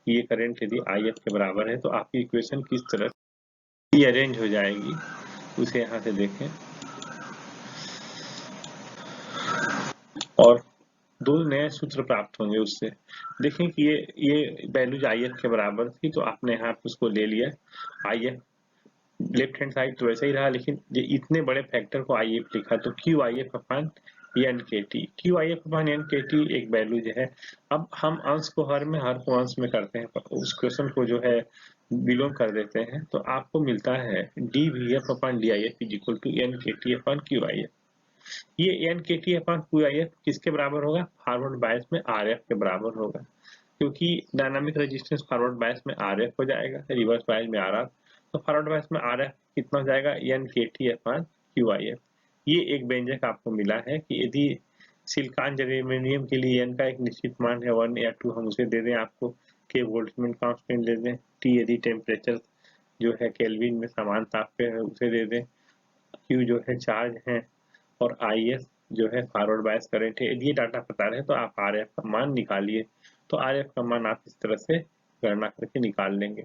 ये करंट यदि IF के बराबर है तो आपकी इक्वेशन किस तरह से अरेंज हो जाएगी, उसे यहाँ से देखें। और दो नए सूत्र प्राप्त होंगे उससे। देखें कि ये वैल्यूज IF के बराबर थी, तो आपने यहाँ पे उसको ले लिया IF, लेफ्ट हैंड साइड तो वैसा ही रहा, लेकिन ये इतने बड़े फैक्टर को IF लिखा तो QIF अपन NKT, QIF अपन NKT एक वैल्यू जो है। अब हम अंश को हर में, हर को अंश में करते हैं, उस क्वेश्चन को जो है बिलोंग कर देते हैं, तो आपको मिलता है DVF upon DIF is equal to NKT upon QIF। ये NKT अपन QIF किसके बराबर होगा, फॉरवर्ड बायस में RF के बराबर होगा, क्योंकि डायनामिक रेजिस्टेंस फॉरवर्ड बायस में RF हो जाएगा, रिवर्स बायस में RF। तो फॉरवर्ड बायस में RF कितना हो जाएगा, NKT अपन QIF। ये एक व्यंजक आपको मिला है कि यदि सिलिकॉन जर्मेनियम के लिए n का एक निश्चित मान है 1 या 2, हम उसे दे दें आपको, K बोल्ट्जमैन कांस्टेंट दे दें, T यदि टेम्परेचर जो है केल्विन में समान ताप पे है उसे दे दें, Q जो है चार्ज है, और IF जो है फॉरवर्ड बायस करंट है। यदि ये डाटा पता रहे तो आप RF का मान निकालिए। तो RF का मान आप इस तरह से गणना करके निकाल लेंगे।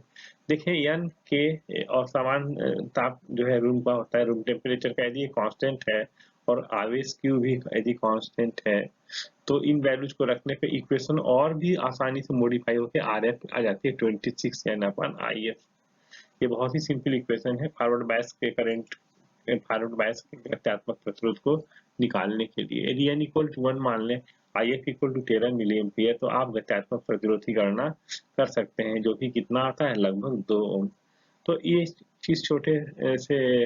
देखिए N K और समान ताप जो है रूम का होता है, रूम टेम्परेचर का यदि कांस्टेंट है और आवेश Q भी यदि कांस्टेंट है, तो इन वैल्यूज को रखने पे इक्वेशन और भी आसानी से मॉडिफाई होकर RF आ जाती है 26 N अपन IF। ये बहुत ही सिंपल इक्वेशन है फॉरवर्ड बायस के करंट, फॉरवर्ड बायस के गत्यात्मक प्रतिरोध को निकालने के लिए। यदि n इक्वल टू 1 मान लें, IF equal to 13 milliampere, तो आप गत्यात्मक प्रतिरोध की गणना कर सकते हैं, जो कि कितना आता है, लगभग 2 ओम। तो ये चीज छोटे से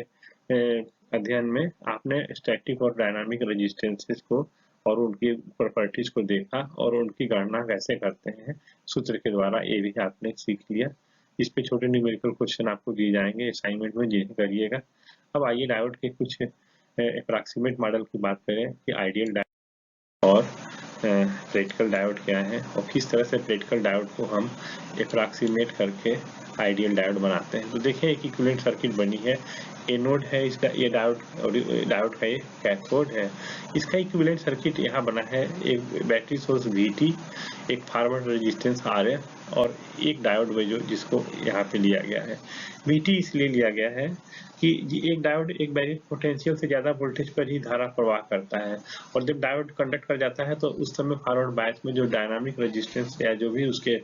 अध्ययन में आपने स्टैटिक और डायनामिक रेजिस्टेंसेस को और उनकी प्रॉपर्टीज को देखा और उनकी गणना कैसे करते हैं सूत्र के द्वारा, ये भी आपने सीख लिया। इस पे छोटे न्यूमेरिकल क्वेश्चन आपको दिए जाएंगे असाइनमेंट में, जिन्हें करिएगा। अब आइए डायोड के कुछ अप्रॉक्सीमेट मॉडल की बात करें कि आइडियल डायोड और प्रैक्टिकल डायोड क्या है और किस तरह से प्रैक्टिकल डायोड को हम अप्रॉक्सीमेट करके आइडियल डायोड बनाते हैं। तो देखिए एक इक्विवेलेंट सर्किट बनी है, एनोड है इसका, ये डायोड का ये कैथोड है। इसका इक्विवेलेंट सर्किट यहाँ बना है, एक बैटरी सोर्स VT, एक फॉरवर्ड रेजिस्टेंस RF और एक डायोड में जिसको यहाँ पे लिया गया है। VT इसलिए लिया गया है कि एक डायोड एक बैरियर पोटेंशियल से ज्यादा वोल्टेज पर ही धारा प्रवाह करता है, और जब डायोड कंडक्ट कर जाता है तो उस समय फॉरवर्ड बायस में जो डायनामिक रेजिस्टेंस या जो भी उसके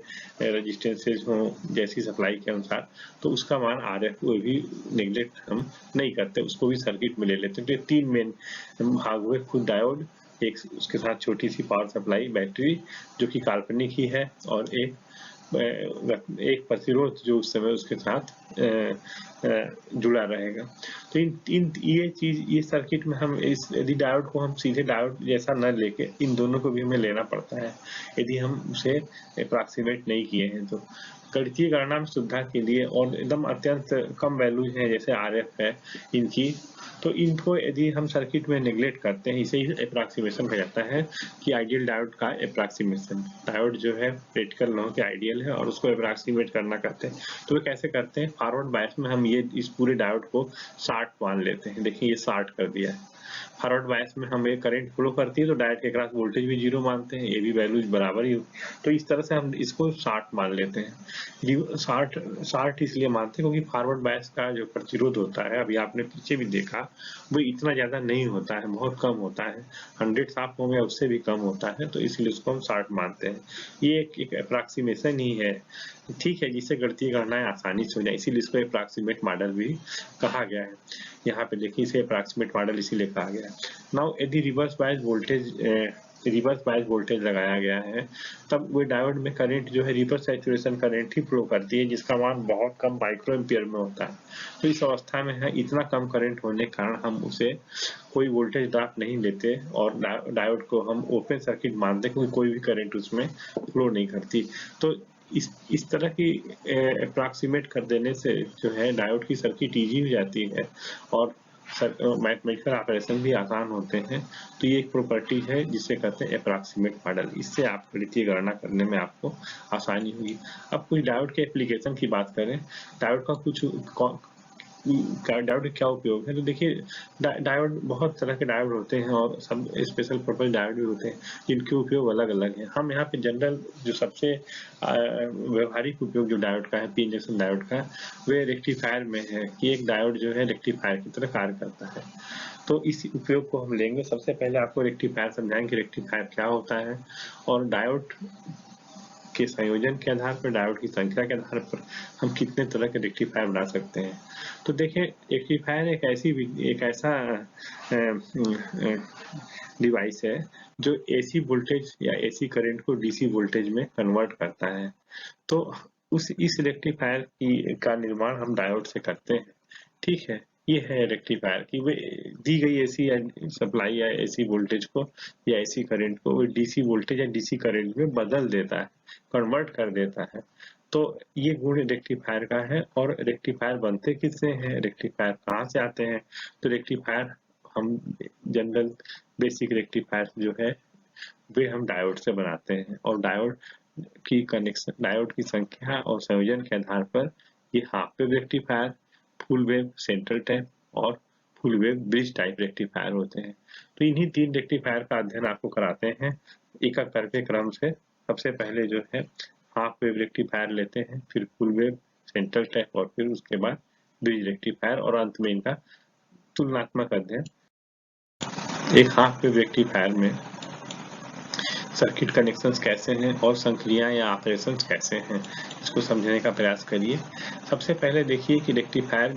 रेजिस्टेंसेज हो जैसी सप्लाई के अनुसार, तो उसका मान RF वो भी नेग्लेक्ट हम नहीं करते, उसको भी सर्किट में ले लेते हैं। तो 3 मेन भाग हुए, खुद डायोड, एक उसके साथ छोटी सी पावर सप्लाई बैटरी जो कि काल्पनिक ही है, और एक प्रतिरोध जो उस समय उसके साथ जुड़ा रहेगा। तो ये सर्किट में हम यदि डायोड को हम सीधे डायोड जैसा न लेके इन दोनों को भी हमें लेना पड़ता है यदि हम उसे अप्रॉक्सीमेट नहीं किए हैं। तो गणितीय गणना में सुविधा के लिए और एकदम अत्यंत कम वैल्यू है जैसे RF है इनकी, तो इनको यदि हम सर्किट में नेग्लेक्ट करते हैं, इसे ही अप्रॉक्सीमेशन कहा जाता है कि आइडियल डायोड का अप्रॉक्सीमेशन। डायोड जो है प्रैक्टिकल न हो के आइडियल है और उसको अप्रॉक्सीमेट करना करते हैं। तो वे कैसे करते हैं, फॉरवर्ड बायस में हम ये इस पूरे डायोड को 60 मान लेते हैं। देखिए ये 60 कर दिया है। फॉरवर्ड बायस में हमें करंट फ्लो करती है तो डायोड के अक्रॉस वोल्टेज भी 0 मानते हैं, ये भी वैल्यूज बराबर ही। तो इस तरह से हम इसको 60 मान लेते हैं। 60 इसलिए मानते हैं क्योंकि फॉरवर्ड बायस का जो प्रतिरोध होता है, अभी आपने पीछे भी देखा, वो इतना ज्यादा नहीं होता है, बहुत कम होता है, 100 आप ओम या उससे भी कम होता है, तो इसलिए उसको हम 60 मानते हैं। ये एक अप्रॉक्सीमेशन ही है, ठीक है, जिससे गणितीय गणनाएं आसानी से हो जाए, इसीलिए इसको अप्रॉक्सीमेट मॉडल भी कहा गया है। यहाँ पे देखिए इसे अप्रॉक्सीमेट मॉडल इसीलिए कहा गया है। नाउ यदि रिवर्स बायस वोल्टेज लगाया गया है, तब वो डायोड में करंट जो है रिवर्स सैचुरेशन करंट ही फ्लो करती है, जिसका मान बहुत कम माइक्रो एम्पियर में होता है। तो इस अवस्था में है इतना कम करंट होने के कारण हम उसे कोई वोल्टेज ड्रॉप नहीं लेते और डायोड को हम ओपन सर्किट मानते, क्योंकि कोई भी करंट उसमें फ्लो नहीं करती। तो इस तरह की अप्रॉक्सीमेट कर देने से जो है डायोड की सर्किट इजी हो जाती है और मैथमेटिकल ऑपरेशन भी आसान होते हैं। तो ये एक प्रॉपर्टी है जिसे कहते हैं अप्रॉक्सीमेट मॉडल, इससे आप गणितीय गणना करने में आपको आसानी होगी। अब कुछ डायोड के एप्लीकेशन की बात करें, डायोड का डायोड का क्या उपयोग है, तो देखिए डायोड, बहुत तरह के डायोड होते हैं और सब स्पेशल पर्पस डायोड भी होते हैं जिनके उपयोग अलग अलग हैं। हम यहाँ पे जनरल जो सबसे व्यवहारिक उपयोग जो डायोड का है, पी इंजेक्शन डायोड का, वे रेक्टिफायर में है कि एक डायोड जो है रेक्टिफायर की तरह कार्य करता है। तो इस उपयोग को हम लेंगे। सबसे पहले आपको रेक्टिफायर समझाएंगे, रेक्टिफायर क्या होता है और डायोड के संयोजन के आधार पर, डायोड की संख्या के आधार पर हम कितने तरह के रेक्टिफायर बना सकते हैं। तो देखिए रेक्टिफायर एक ऐसा डिवाइस है जो AC वोल्टेज या AC करंट को DC वोल्टेज में कन्वर्ट करता है। तो इस रेक्टिफायर का निर्माण हम डायोड से करते हैं, ठीक है। ये है रेक्टिफायर की वे दी गई AC सप्लाई या AC वोल्टेज को या AC करंट को वो DC वोल्टेज या DC करंट में बदल देता है, कन्वर्ट कर देता है। तो ये गुण रेक्टिफायर का है। और रेक्टिफायर बनते किससे हैं, रेक्टिफायर कहाँ से आते हैं, तो रेक्टिफायर हम जनरल बेसिक रेक्टिफायर जो है वे हम डायोड से बनाते हैं, और डायोड की संख्या और संयोजन के आधार पर ये half wave rectifier, full wave central type और full wave bridge type rectifier होते हैं। तो इन्हीं 3 रेक्टिफायर का अध्ययन आपको कराते हैं एक एक करके क्रम से। सबसे पहले जो है हाफ वेव रेक्टिफायर लेते हैं, फिर फुल वेव, सेंट्रल टाइप और फिर उसके बाद ब्रिज रेक्टिफायर, और अंत में इनका तुलनात्मक अध्ययन। एक हाफ वेव रेक्टिफायर में सर्किट कनेक्शंस कैसे हैं और संक्रियाएं या ऑपरेशंस कैसे हैं, इसको समझने का प्रयास करिए। सबसे पहले देखिए कि रेक्टिफायर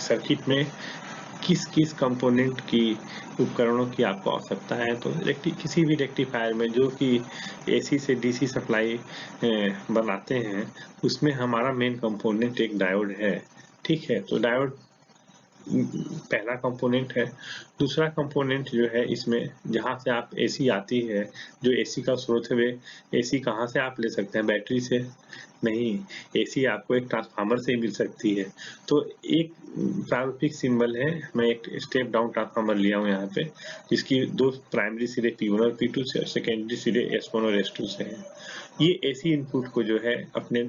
सर्किट में किस किस कंपोनेंट की उपकरणों की आपको आवश्यकता है। तो किसी भी रेक्टिफायर में जो कि एसी से डीसी सप्लाई बनाते हैं, उसमें हमारा मेन कंपोनेंट एक डायोड है। ठीक है, तो डायोड पहला कंपोनेंट है। दूसरा कंपोनेंट जो है इसमें, जहाँ से आप एसी आती है, जो एसी का स्रोत है, वे एसी कहाँ से आप ले सकते हैं? बैटरी से नहीं, एसी आपको एक ट्रांसफार्मर से मिल सकती है। तो एक प्रारूपिक सिंबल है, मैं एक स्टेप डाउन ट्रांसफार्मर लिया हूँ यहाँ पे, जिसकी दो प्राइमरी सिरे P1 और P2 से और सेकेंडरी सिरे S1 और S2 से है। ये एसी इनपुट को जो है अपने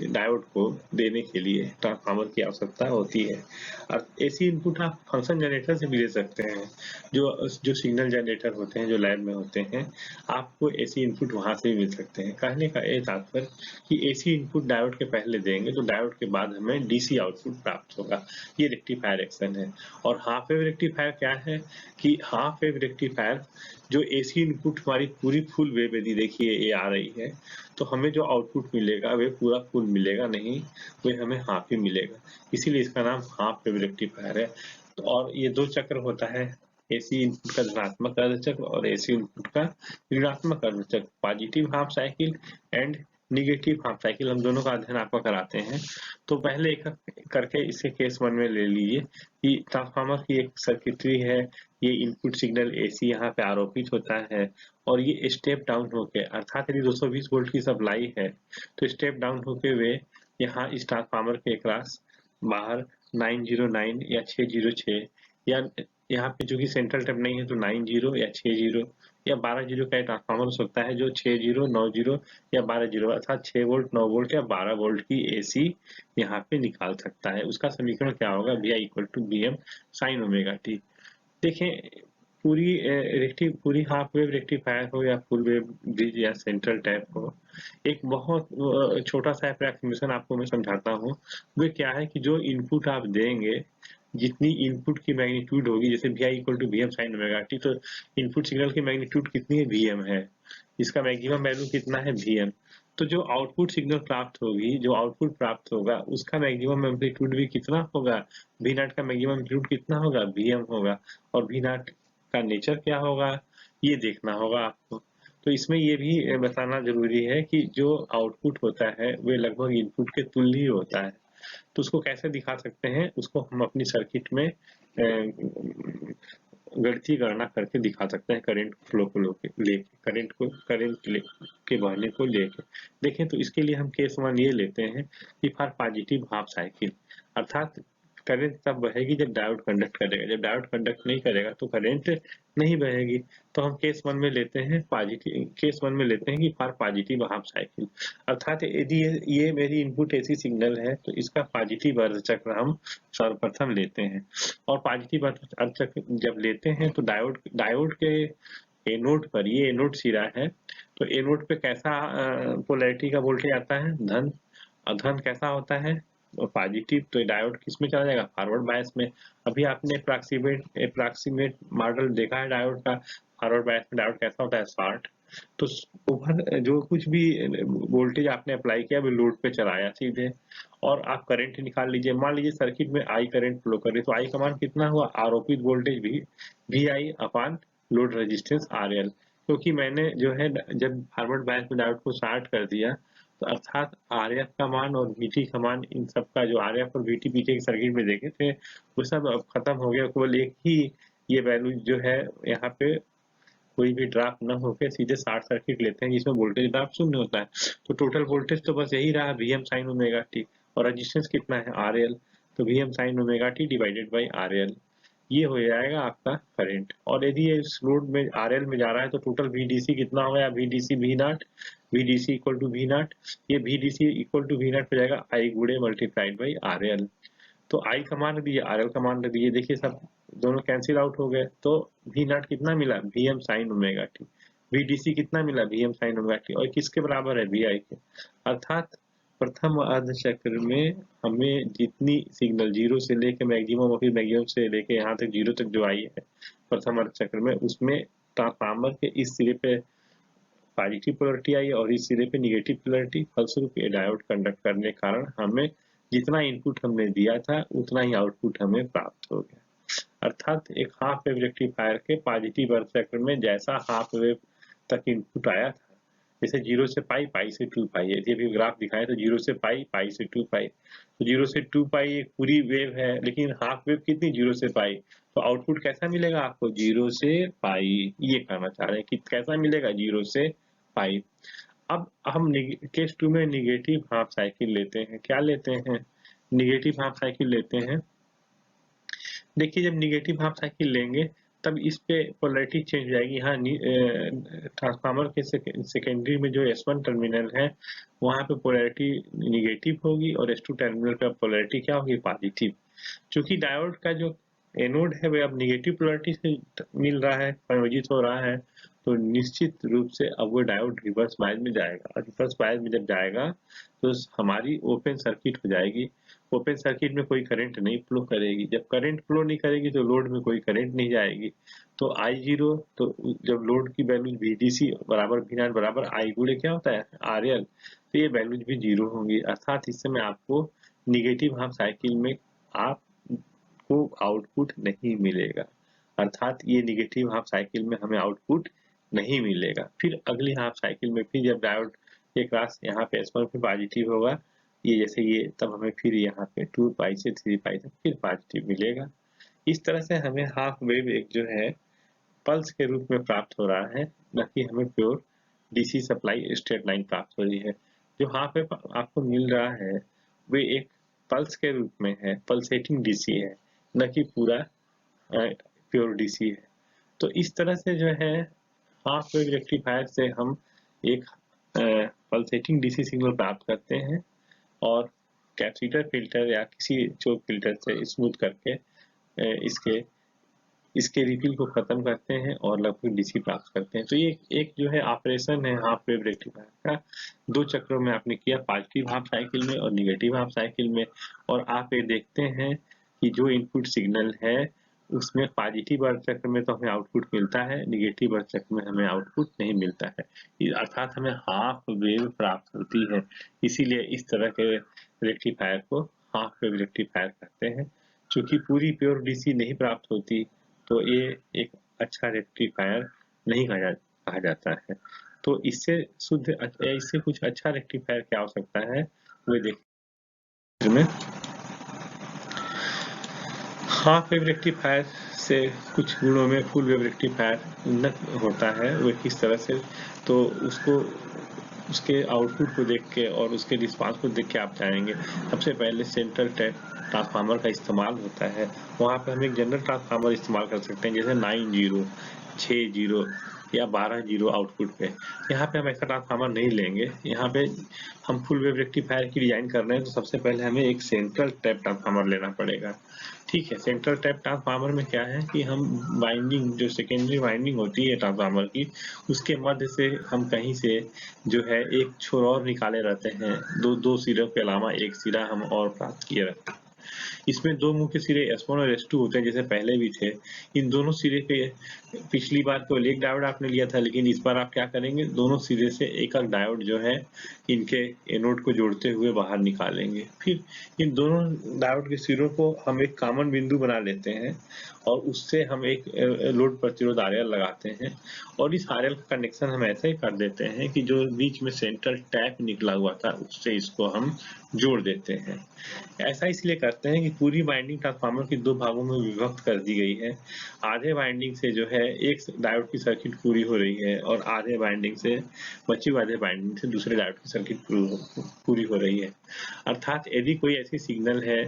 डायोड को देने के लिए ट्रांसफार्मर की आवश्यकता होती है। और एसी इनपुट आप फंक्शन जनरेटर से भी ले सकते हैं, जो सिग्नल जनरेटर होते हैं, जो लैब में होते हैं, आपको एसी इनपुट वहां से भी मिल सकते हैं। कहने का ये तात्पर्य कि एसी इनपुट डायोड के पहले देंगे तो डायोड के बाद हमें डीसी आउटपुट प्राप्त होगा। ये रेक्टिफायर एक्शन है। और हाफ वेव रेक्टिफायर क्या है कि हाफ वेव रेक्टिफायर जो एसी इनपुट हमारी पूरी फुल वेव यदि देखिए ये आ रही है, तो हमें जो आउटपुट मिलेगा वे पूरा फुल मिलेगा नहीं, वे हमें हाफ ही मिलेगा। इसीलिए इसका नाम हाफ वेव रेक्टिफायर है। तो और ये दो चक्र होता है, एसी इनपुट का धनात्मक अर्ध चक्र और एसी इनपुट का ऋणात्मक अर्ध चक्र, positive half cycle and negative half cycle, हम दोनों का अध्ययन आपको कराते हैं। तो पहले एक करके इसे केस 1 में ले लीजिए कि ट्रांसफार्मर की एक सर्किटरी है, ये इनपुट सिग्नल एसी यहाँ पे आरोपित होता है और ये स्टेप डाउन होके, अर्थात यदि 220 वोल्ट की सप्लाई है तो स्टेप डाउन होके वे यहाँ इस ट्रांसफार्मर के अक्रॉस बाहर 909 या 606 या यहाँ पे जो कि सेंट्रल टैप नहीं है तो 90 या 60 या 12 का ट्रांसफार्मर हो सकता है जो 60, 90 या 12 अर्थात 6 वोल्ट, 9 वोल्ट या 12 वोल्ट की एसी यहाँ पे निकाल सकता है। उसका समीकरण क्या होगा? VI = VM sin omega T. देखें, पूरी हाफ वेव रेक्टिफायर हो या फुल वेव ब्रिज या सेंट्रल टैप हो, एक बहुत छोटा सा अप्रॉक्सीमेशन आपको मैं समझाता हूँ। वो क्या है कि जो इनपुट आप देंगे, जितनी इनपुट की मैग्नीट्यूड होगी, जैसे VI = VM sin omega t, तो इनपुट सिग्नल की मैग्नीट्यूड कितनी है? VM है। इसका मैक्सिमम वैल्यू कितना है? VM। तो जो आउटपुट सिग्नल प्राप्त होगी, जो आउटपुट प्राप्त होगा, उसका मैक्सिमम एम्पलीट्यूड भी कितना होगा? V0 का मैक्सिमम एम्पलीट्यूड कितना होगा? VM होगा। और V0 का नेचर क्या होगा, ये देखना होगा आपको। तो इसमें ये भी बताना जरूरी है कि जो आउटपुट होता है वे लगभग इनपुट के तुल्य ही होता है। तो उसको कैसे दिखा सकते हैं? उसको हम अपनी सर्किट में गणितीय गणना करके दिखा सकते हैं, करंट फ्लो को लेके, के बहने को लेके। देखें, तो इसके लिए हम केस 1 ये लेते हैं कि फॉर पॉजिटिव हाफ साइकिल, अर्थात करंट तब बहेगी जब डायोड कंडक्ट करेगा, जब डायोड कंडक्ट नहीं करेगा तो करंट नहीं बहेगी। तो हम केस 1 में लेते हैं कि फॉर पॉजिटिव हाफ साइकिल, अर्थात यदि ये मेरी इनपुट एसी सिग्नल है तो इसका पॉजिटिव अर्ध चक्र हम सर्वप्रथम लेते हैं। और पॉजिटिव अर्ध चक्र जब लेते हैं तो डायोड के एनोड पर, ये एनोड सिरा है, तो एनोड पे कैसा पोलैरिटी का वोल्टेज आता है? धन। और धन कैसा होता है? पॉजिटिव। तो डायोड किस में चला जाएगा? फॉरवर्ड बायस में। अभी आपने अप्रॉक्सीमेट मॉडल देखा है डायोड का, फॉरवर्ड बायस में डायोड कैसा होता है? शॉर्ट। तो ओवर जो कुछ भी वोल्टेज आपने अप्लाई किया वो लोड पे चलाया सीधे, और आप करंट निकाल लीजिए। मान लीजिए सर्किट में आई करंट फ्लो कर रही, तो आई का मान कितना हुआ? आरोपित वोल्टेज भी VI upon load resistance RL। क्योंकि मैंने जो है जब फॉरवर्ड बायस में डायोड को शॉर्ट कर दिया, तो अर्थात RF का मान और VT का मान, इन सब का जो RF और VT पीछे के सर्किट में देखे थे वो सब अब खत्म हो गया। केवल एक ही ये वैल्यू जो है यहाँ पे कोई भी ड्रॉप न होकर सीधे शॉर्ट सर्किट लेते हैं जिसमें वोल्टेज ड्रॉप शून्य होता है। तो टोटल वोल्टेज तो बस यही रहा, VM sin ओमेगा टी, और रेजिस्टेंस कितना है? RL। तो VM sin omega T divided by RL, ये हो जाएगा आपका करंट। और यदि ये इस लोड में RL में जा रहा है तो टोटल VDC कितना हो गया? VDC V0, VDC = V0, ये VDC = V0 हो जाएगा I गुणे मल्टीप्लाइड बाई RL। तो I का मान दिए, RL का मान दिए, देखिए सब दोनों कैंसिल आउट हो गए। तो V0 कितना मिला? VM sin omega T. VDC कितना मिला? VM sin omega T. और किसके बराबर है? VI के। अर्थात प्रथम अर्ध चक्र में हमें जितनी सिग्नल जीरो से लेके मैक्सिमम और फिर मैक्सिमम से लेके यहाँ तक जीरो तक जो आई है प्रथम अर्ध चक्र में, उसमें ट्रांसफार्मर के इस सिरे पे पॉजिटिव पोलरिटी आई और इस सिरे पे निगेटिव पोलरिटी, फलस्वरूप ये डायोड कंडक्ट करने के कारण हमें जितना इनपुट हमने दिया था उतना ही आउटपुट हमें प्राप्त हो गया। अर्थात एक हाफ वेव रेक्टिफायर के पॉजिटिव अर्थ फैक्टर में जैसा हाफ वेव तक इनपुट आया था, जैसे 0 से पाई, पाई से 2 पाई, यदि अभी ग्राफ दिखाए तो 0 से पाई, पाई से 2 पाई, तो 0 से 2 पाई एक पूरी वेव है, लेकिन हाफ वेव कितनी, 0 से पाई, तो आउटपुट कैसा मिलेगा आपको, 0 से पाई, ये कहना चाह रहे हैं कि कैसा मिलेगा, 0 से पाई। अब हम केस 2 में निगेटिव हाफ साइकिल लेते हैं। क्या लेते हैं, निगेटिव हाफ साइकिल लेते हैं। देखिए जब निगेटिव हाफ साइकिल लेंगे तब इस पे पोलैरिटी चेंज हो जाएगी। यहाँ ट्रांसफार्मर के सेकेंडरी में जो S1 टर्मिनल है वहाँ पे पोलैरिटी निगेटिव होगी और S2 टर्मिनल पे पोलैरिटी क्या होगी, पॉजिटिव। क्योंकि डायोड का जो एनोड है वह अब निगेटिव पोलैरिटी से मिल रहा है, संयोजित हो रहा है, तो निश्चित रूप से अब वो डायोड रिवर्स बायस में जाएगा, और रिवर्स बायस में जब जाएगा तो हमारी ओपन सर्किट हो जाएगी। ओपन सर्किट में कोई करंट नहीं फ्लो करेगी, जब करंट फ्लो नहीं करेगी तो लोड में कोई करंट नहीं जाएगी, तो I0, तो जब लोड की वैल्यू VDC बराबर V0 बराबर I गुणे क्या होता है RL, तो ये वैल्यूज भी 0 होंगी। अर्थात इस समय आपको निगेटिव हाफ साइकिल में आपको आउटपुट नहीं मिलेगा, अर्थात ये निगेटिव हाफ साइकिल में हमें आउटपुट नहीं मिलेगा। फिर अगली हाफ साइकिल में फिर जब डायोड के क्रॉस यहाँ पे S1 पे पॉजिटिव होगा, ये जैसे ये, तब हमें फिर यहाँ पे 2 पाई से 3 पाई तक फिर पॉजिटिव मिलेगा। इस तरह से हमें हाफ वेव एक जो है पल्स के रूप में प्राप्त हो रहा है, न कि हमें pure DC supply straight line प्राप्त हो रही है। जो हाफ वेव आपको मिल रहा है वे एक पल्स के रूप में है, पल्सेटिंग डीसी है, न कि पूरा प्योर डीसी है। तो इस तरह से जो है हाफ वेव रेक्टिफायर से हम एक पल्सेटिंग डीसी सिग्नल प्राप्त करते हैं और कैपेसिटर फिल्टर या किसी चोक फिल्टर से स्मूथ करके इसके रिपील को खत्म करते हैं और लगभग डीसी प्राप्त करते हैं। तो ये एक जो है ऑपरेशन है हाफ वेव रेक्टिफायर का, 2 चक्रों में आपने किया, पॉजिटिव हाफ साइकिल में और निगेटिव हाफ साइकिल में। और आप ये देखते हैं कि जो इनपुट सिग्नल है उसमें पॉजिटिव अर्थ चक्र में तो हमें आउटपुट मिलता है, निगेटिव अर्थ चक्र में हमें आउटपुट नहीं मिलता है, अर्थात हमें हाफ वेव प्राप्त होती है। इसीलिए इस तरह के रेक्टिफायर को हाफ वेव रेक्टिफायर कहते हैं। चूंकि पूरी प्योर डीसी नहीं प्राप्त होती तो ये एक अच्छा रेक्टिफायर नहीं कहा जाता है। तो इससे कुछ अच्छा रेक्टिफायर क्या हो सकता है वो देखिए में। हाफ वेव रेक्टिफायर से कुछ गुणों में फुल वेव रेक्टिफायर उन्नत होता है। वो किस तरह से, तो उसके आउटपुट को देख के और उसके रिस्पांस को देख के आप जानेंगे। सबसे पहले सेंट्रल ट्रांसफार्मर का इस्तेमाल होता है, वहाँ पे हम एक जनरल ट्रांसफार्मर इस्तेमाल कर सकते हैं, जैसे 9 0, 6 0 या 12 0 आउटपुट पे। यहाँ पे हम ऐसा ट्रांसफार्मर नहीं लेंगे, यहाँ पे हम फुल वेव रेक्टिफायर की डिजाइन कर रहे हैं तो सबसे पहले हमें एक सेंट्रल टैप ट्रांसफार्मर लेना पड़ेगा। ठीक है, सेंट्रल टैप ट्रांसफार्मर में क्या है कि हम वाइंडिंग, जो सेकेंडरी वाइंडिंग होती है ट्रांसफार्मर की, उसके मध्य से हम कहीं से जो है एक छोर और निकाले रहते हैं, दो सिरों के अलावा एक सिरा हम और प्राप्त किए रहते हैं। इसमें 2 मुख्य सिरे S1 और S2 होते हैं, जैसे पहले भी थे। इन दोनों सिरे पे पिछली बार केवल एक डायोड आपने लिया था, लेकिन इस बार आप क्या करेंगे, दोनों सिरे से एक डायोड जो है इनके एनोड को जोड़ते हुए बाहर निकालेंगे। फिर इन दोनों डायोड के सिरों को हम एक कॉमन बिंदु बना लेते हैं और उससे हम एक लोड प्रतिरोध RL लगाते हैं, और इस RL का कनेक्शन हम ऐसे ही कर देते हैं कि जो बीच में सेंट्रल टैप निकला हुआ था उससे इसको हम जोड़ देते हैं। ऐसा इसलिए करते हैं कि पूरी वाइंडिंग ट्रांसफार्मर की 2 भागों में विभक्त कर दी गई है। आधे वाइंडिंग से जो है एक डायोड की सर्किट पूरी हो रही है और आधे वाइंडिंग से बची हुई आधे वाइंडिंग से दूसरे डायोड की सर्किट पूरी हो रही है। अर्थात यदि कोई ऐसी सिग्नल है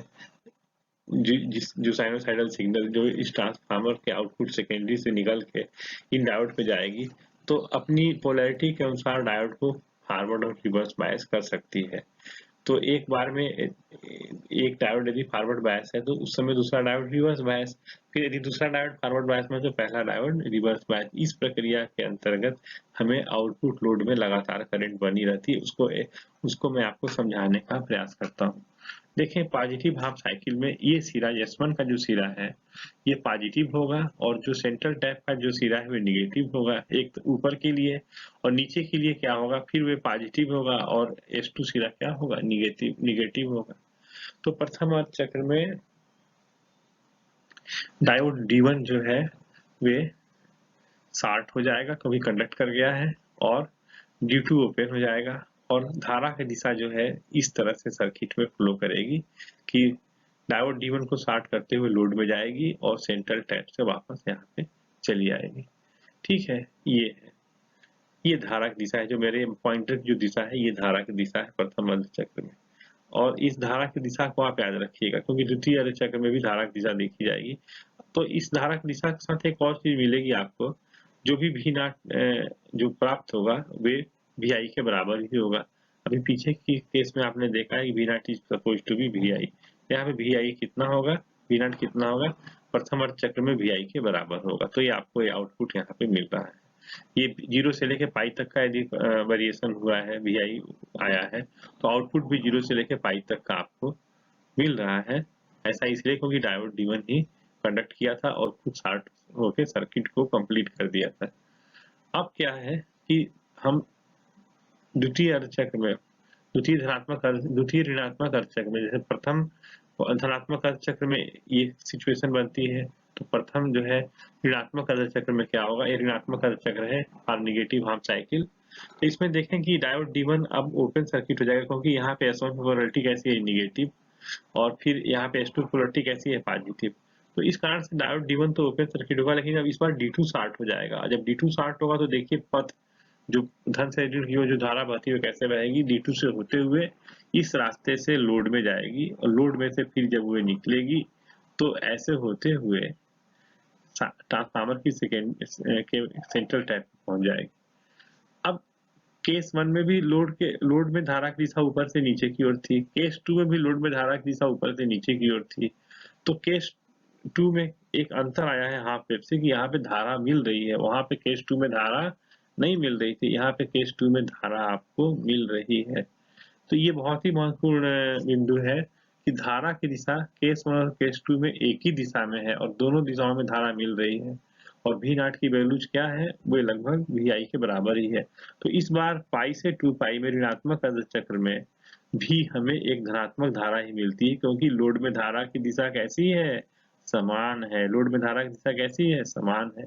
जो साइनोसाइडल सिग्नल जो इस ट्रांसफार्मर के आउटपुट सेकेंडरी से निकल के इन डायोड पे जाएगी, तो अपनी पोलैरिटी के अनुसार डायोड को फॉरवर्ड और रिवर्स बायस कर सकती है। तो एक बार में एक डायोड यदि फॉरवर्ड बायस है तो उस समय दूसरा डायोड रिवर्स बायस, फिर यदि दूसरा डायोड फॉरवर्ड बायस में तो पहला डायोड रिवर्स बायस। इस प्रक्रिया के अंतर्गत हमें आउटपुट लोड में लगातार करंट बनी रहती है। उसको मैं आपको समझाने का प्रयास करता हूँ। देखें पॉजिटिव हाफ साइकिल में ये सिरा S1 का जो सिरा है ये पॉजिटिव होगा और जो सेंट्रल टैप का जो सिरा है वो निगेटिव होगा। एक तो ऊपर के लिए और नीचे के लिए क्या होगा, फिर वे पॉजिटिव होगा और S2 सिरा क्या होगा, निगेटिव होगा। तो प्रथम अर्ध चक्र में डायोड D1 जो है वे शॉर्ट हो जाएगा क्योंकि कंडक्ट कर गया है, और D2 ओपन हो जाएगा और धारा की दिशा जो है इस तरह से सर्किट में फ्लो करेगी कि डायोड D1 को शॉर्ट करते हुए लोड में जाएगी और सेंट्रल टैप से वापस यहाँ पे चली आएगी। ठीक है, ये धारा की दिशा है। जो मेरे पॉइंटर की जो दिशा है ये धारा की दिशा है प्रथम अर्ध चक्र में, और इस धारा की दिशा को आप याद रखिएगा क्योंकि द्वितीय अर्ध चक्र में भी धारा की दिशा देखी जाएगी। तो इस धारा की दिशा के साथ एक और चीज मिलेगी आपको, जो भी V नॉट जो प्राप्त होगा वे VI के बराबर ही होगा। अभी पीछे की केस में आपने देखा है कि V not is suppose to be VI, यहाँ पे VI कितना होगा, V नॉट कितना होगा, प्रथम अर्ध चक्र में VI के बराबर होगा। तो ये आपको ये आउटपुट यहाँ पे मिल रहा है। ये 0 से लेके पाई तक का यदि वेरिएशन हुआ है, VI आया है, तो आउटपुट भी 0 से लेके पाई तक का आपको मिल रहा है। ऐसा इसलिए क्योंकि डायोड D1 ही कंडक्ट किया था और खुद शॉर्ट होके सर्किट को कंप्लीट कर दिया था। अब क्या है कि हम द्वितीय अर्ध चक्र में, द्वितीय ऋणात्मक अर्ध चक्र में, जैसे प्रथम धनात्मक अर्ध चक्र में ये सिचुएशन बनती है, तो प्रथम जो है ऋणात्मक अर्ध चक्र में क्या होगा, ये ऋणात्मक अर्ध चक्र है और निगेटिव हाफ साइकिल। तो इसमें देखें कि डायोड D1 अब ओपन सर्किट हो जाएगा क्योंकि यहाँ पे S1 पोलैरिटी कैसी है, निगेटिव, और फिर यहाँ पे S2 पोलैरिटी कैसी है, पॉजिटिव। तो इस कारण से डायोड D1 तो ओपन सर्किट होगा, लेकिन अब इस बार D2 शॉर्ट हो जाएगा। जब D2 शॉर्ट होगा तो देखिए पथ जो धन से ऋण की ओर जो धारा बहती है कैसे बहेगी, D2 से होते हुए इस रास्ते से लोड में जाएगी और लोड में से फिर जब वो निकलेगी तो ऐसे होते हुए ट्रांसफार्मर की के सेंट्रल टैप पहुंच जाएगी। अब केस 1 में भी लोड में धारा की दिशा ऊपर से नीचे की ओर थी, केस 2 में भी लोड में धारा की दिशा ऊपर से नीचे की ओर थी। तो केस 2 में एक अंतर आया है हाफ वेव से कि यहाँ पे धारा मिल रही है, वहां पे केस 2 में धारा नहीं मिल रही थी, यहाँ पे केस 2 में धारा आपको मिल रही है। तो ये बहुत ही महत्वपूर्ण बिंदु है कि धारा की दिशा केस 1 और केस 2 में एक ही दिशा में है और दोनों दिशाओं में धारा मिल रही है, और V नॉट की वैल्यूज क्या है, वो लगभग VI के बराबर ही है। तो इस बार पाई से 2 पाई में ऋणात्मक अर्ध चक्र में भी हमें एक धनात्मक धारा ही मिलती है, क्योंकि लोड में धारा की दिशा कैसी है, समान है। लोड में धारा की दिशा कैसी है, समान है।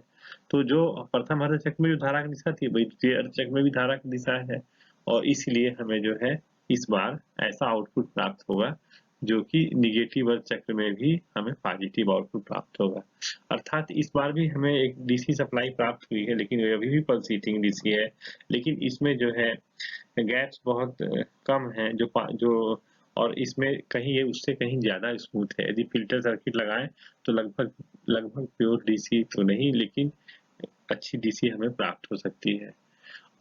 तो जो प्रथम अर्ध चक्र में जो धारा की दिशा थी वही द्वितीय अर्ध चक्र में भी धारा की दिशा है, और इसलिए हमें जो है इस बार ऐसा आउटपुट प्राप्त होगा जो कि निगेटिव अर्ध चक्र में भी हमें पॉजिटिव आउटपुट प्राप्त होगा। अर्थात इस बार भी हमें एक डीसी सप्लाई प्राप्त हुई है, लेकिन अभी भी पल्स हीटिंग डीसी है, लेकिन इसमें जो है गैप्स बहुत कम है जो और इसमें कहीं ये उससे कहीं ज्यादा स्मूथ है। यदि फिल्टर सर्किट लगाएं तो लगभग प्योर डीसी तो नहीं, लेकिन अच्छी डीसी हमें प्राप्त हो सकती है।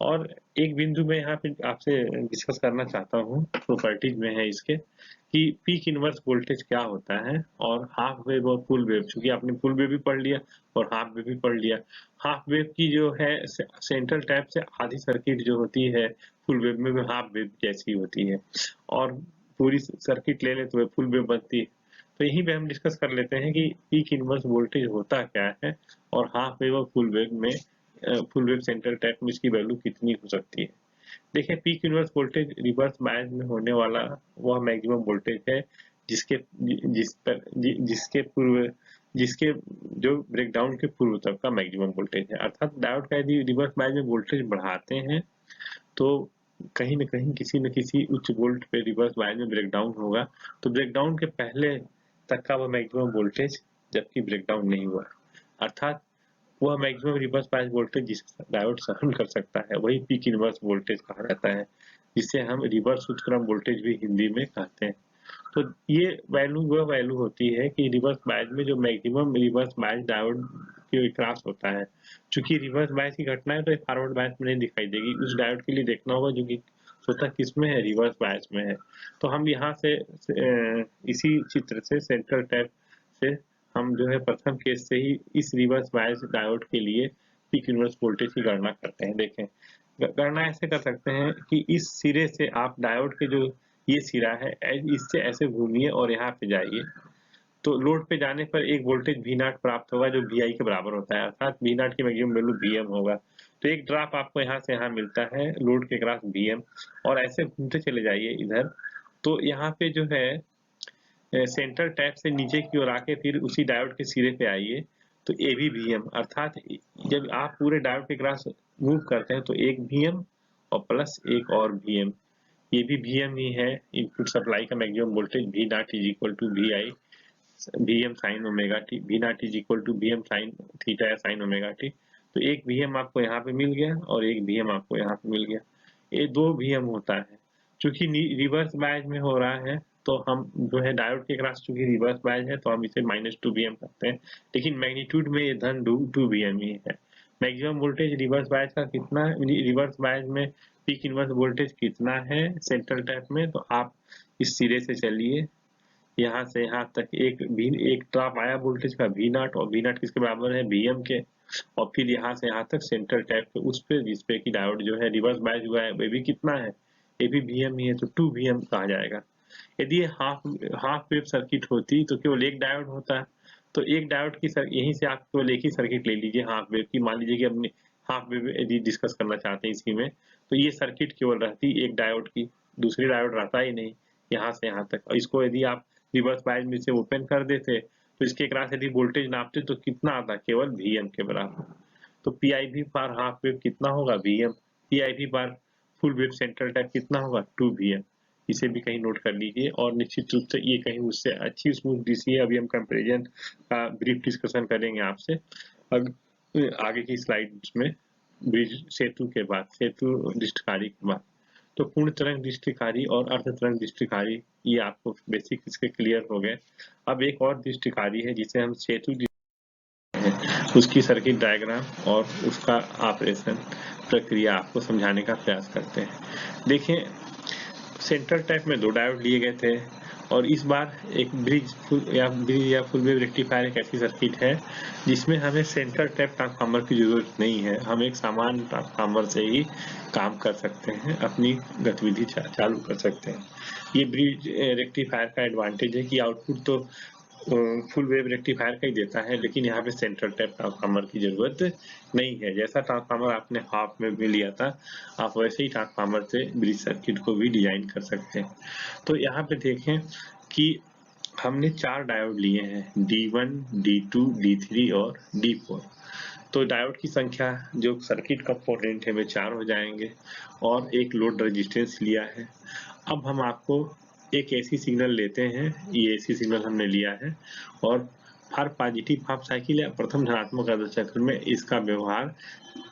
और एक बिंदु मैं यहाँ पे आपसे डिस्कस करना चाहता हूँ, प्रॉपर्टीज में है इसके, कि पीक इनवर्स वोल्टेज क्या होता है और हाफ वेव और फुल वेव। चूंकि आपने फुल वेव भी पढ़ लिया और हाफ वेव भी पढ़ लिया, हाफ वेव की जो है सेंट्रल टैप से आधी सर्किट जो होती है फुल वेव में भी हाफ वेव जैसी होती है, और पूरी सर्किट ले लें तो फुल वेव बनती है। तो यहीं पे हम डिस्कस कर लेते हैं कि पीक इनवर्स वोल्टेज होता क्या है और हाफ वेव और फुल वेव सेंट्रल टैप में इसकी वैल्यू कितनी हो सकती है। देखिए, peak inverse voltage reverse bias में होने वाला वह मैक्सिमम वोल्टेज है जिसके जो ब्रेकडाउन के पूर्व तक का मैक्सिमम वोल्टेज है। अर्थात डायोड का यदि रिवर्स बायस में वोल्टेज बढ़ाते हैं तो कहीं न कहीं किसी न किसी उच्च वोल्ट पे रिवर्स बायस में ब्रेकडाउन होगा, तो ब्रेकडाउन के पहले तक का वह मैक्सिमम वोल्टेज जबकि ब्रेकडाउन नहीं हुआ, अर्थात वह मैक्सिमम रिवर्स बायस वोल्टेज जिसे डायोड सहन कर सकता है वही पीक इनवर्स वोल्टेज कहा जाता है, जिसे हम रिवर्स उत्क्रम वोल्टेज भी हिंदी में कहते हैं। तो ये वह वैल्यू होती है कि रिवर्स बायस में जो मैक्सिमम रिवर्स बायस डायोड के क्रॉस होता है। चूंकि रिवर्स बायस की घटना है तो फॉरवर्ड बायस में नहीं दिखाई देगी, उस डायोड के लिए देखना होगा जो कि स्वतः किसमें है, रिवर्स बायस में है। तो हम यहाँ से इसी चित्र से सेंट्रल टैप से हम जो है प्रथम केस से ही इस रिवर्स बायस डायोड के लिए पीक इनवर्स वोल्टेज की गणना करते हैं। देखें, गणना ऐसे कर सकते हैं कि इस सिरे से आप डायोड के जो ये सिरा है, इससे ऐसे घूमिए और यहाँ पे जाइए। तो लोड पे जाने पर एक वोल्टेज V0 प्राप्त होगा जो Vi के बराबर होता है, अर्थात V0 की मैक्सिमम वैल्यू Vm होगा। तो एक ड्रॉप आपको यहाँ से यहाँ मिलता है लोड के क्रॉस Vm, और ऐसे घूमते चले जाइए इधर। तो यहाँ पे जो है सेंटर टैप से नीचे की ओर आके फिर उसी डायोड के सिरे पे आइए, तो ए भी Vm, अर्थात जब आप पूरे डायोड के क्रॉस मूव करते हैं तो एक Vm और प्लस एक और Vm, ये भी Vm ही है। इनपुट सप्लाई का maximum voltage V0 is equal to Vi Vm sin omega t, V0 is equal to Vm sin theta या sin ओमेगा टी। तो एक Vm आपको यहाँ पे मिल गया और एक Vm आपको यहाँ पे मिल गया, ये दो Vm होता है। चूंकि रिवर्स बायस में हो रहा है तो हम जो है डायोड के क्रॉस चूंकि रिवर्स बायस है तो हम इसे -2 Vm करते हैं, लेकिन मैग्नीट्यूड में ये धन 2 Vm ही है। मैक्सिमम वोल्टेज रिवर्स बायस का कितना, रिवर्स बायस में पीक इनवर्स वोल्टेज कितना है सेंट्रल टैप में, तो आप इस सिरे से चलिए यहाँ से यहाँ तक एक ड्रॉप आया वोल्टेज का V0, और V0 किसके बराबर है Vm के, और फिर यहाँ से यहाँ तक सेंट्रल टैप पे उस पे जिसपे की डायोड जो है रिवर्स बायस हुआ है, वो भी कितना है, ये भी Vm ही है, तो 2 Vm कहा जाएगा। यदि ये हाफ वेव सर्किट होती तो केवल एक डायोड होता है, तो एक डायोड की यहीं से आप केवल एक ही सर्किट ले लीजिए हाफ वेव की, मान लीजिए कि अपनी हाफ वेव यदि डिस्कस करना चाहते हैं इसी में, तो ये सर्किट केवल रहती एक डायोड की, दूसरी डायोड रहता ही नहीं यहाँ से यहाँ तक। और इसको यदि आप रिवर्स बायस में से ओपन कर देते तो इसके क्रॉस यदि वोल्टेज नापते तो कितना आता, केवल Vm के बराबर। तो PIV पर हाफ वेव कितना होगा Vm, PIV पर फुल वेव सेंट्रल टैप कितना होगा 2 Vm। इसे भी कहीं नोट कर लीजिए, और निश्चित रूप से ये कहीं उससे अच्छी स्मूथ डीसी है। अभी हम कंपैरिजन का ब्रीफ डिस्कशन करेंगे आपसे आगे की स्लाइड्स में, ब्रिज सेतु के बाद, सेतु दृष्टिकारी के बाद। तो पूर्ण तरंग दृष्टिकारी और अर्ध तरंग दृष्टिकारी, ये आपको बेसिक इसके क्लियर हो गए। अब एक और दृष्टिकारी है जिसे हम सेतु है, उसकी सर्किट डायग्राम और उसका ऑपरेशन प्रक्रिया आपको समझाने का प्रयास करते हैं। देखिए सेंट्रल टैप में 2 डायोड लिए गए थे, और इस बार एक ब्रिज या फुल वेव रेक्टिफायर एक ऐसी सर्किट है जिसमें हमें सेंट्रल टैप ट्रांसफार्मर की जरूरत नहीं है, हम एक सामान्य ट्रांसफार्मर से ही काम कर सकते हैं, अपनी गतिविधि चालू कर सकते हैं। ये ब्रिज रेक्टिफायर का एडवांटेज है कि आउटपुट तो फुल वेव रेक्टिफायर का ही देता है, लेकिन यहाँ पे सेंट्रल टैप ट्रांसफार्मर की जरूरत नहीं है। जैसा ट्रांसफार्मर आपने हाफ में भी लिया था, आप वैसे ही ट्रांसफार्मर से ब्रिज सर्किट को भी डिजाइन कर सकते हैं। तो यहाँ पे देखें कि हमने 4 डायोड लिए हैं, D1, D2, D3 और D4। तो डायोड की संख्या जो सर्किट कंपोनेंट है वे 4 हो जाएंगे, और एक लोड रेजिस्टेंस लिया है। अब हम आपको एक एसी सिग्नल लेते हैं, ये एसी सिग्नल हमने लिया है, और हर पॉजिटिव हाफ साइकिल या प्रथम धनात्मक अर्ध चक्र में इसका व्यवहार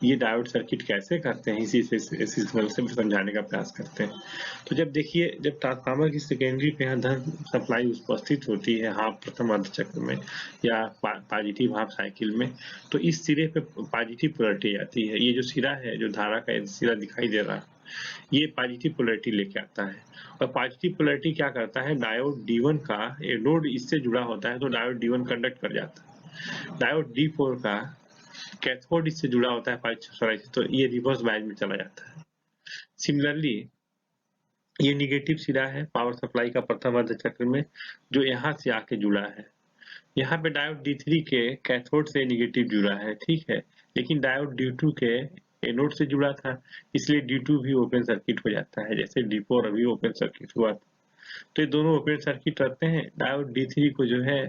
ये डायोड सर्किट कैसे करते हैं इसी सिग्नल से समझाने का प्रयास करते हैं। तो जब देखिए, जब ट्रांसफार्मर की सेकेंडरी पे धन सप्लाई उपस्थित होती है हाफ प्रथम अर्ध चक्र में या पॉजिटिव हाफ साइकिल में, तो इस सिरे पे पॉजिटिव पोलैरिटी आती है। ये जो सिरा है, जो धारा का सिरा दिखाई दे रहा है, ये पॉजिटिव पोलैरिटी लेके आता है। और पॉजिटिव पोलैरिटी क्या करता है, डायोड D1 का लोड इससे जुड़ा होता है तो डायोड D1 कंडक्ट कर जाता है। डायोड D4 का कैथोड इससे जुड़ा होता है तो ये रिवर्स बायस में चला जाता है। सिमिलरली ये निगेटिव सिरा है पावर सप्लाई का प्रथम अर्ध चक्र में, जो यहाँ से आके जुड़ा है। यहाँ पे डायोड D3 के कैथोड से निगेटिव जुड़ा है, ठीक है, लेकिन डायोड D2 के एनोड से जुड़ा था, इसलिए D2 भी ओपन सर्किट हो जाता है, जैसे D4 अभी ओपन सर्किट हुआ था। तो ये दोनों ओपन सर्किट रहते हैं। डायोड D3 को जो है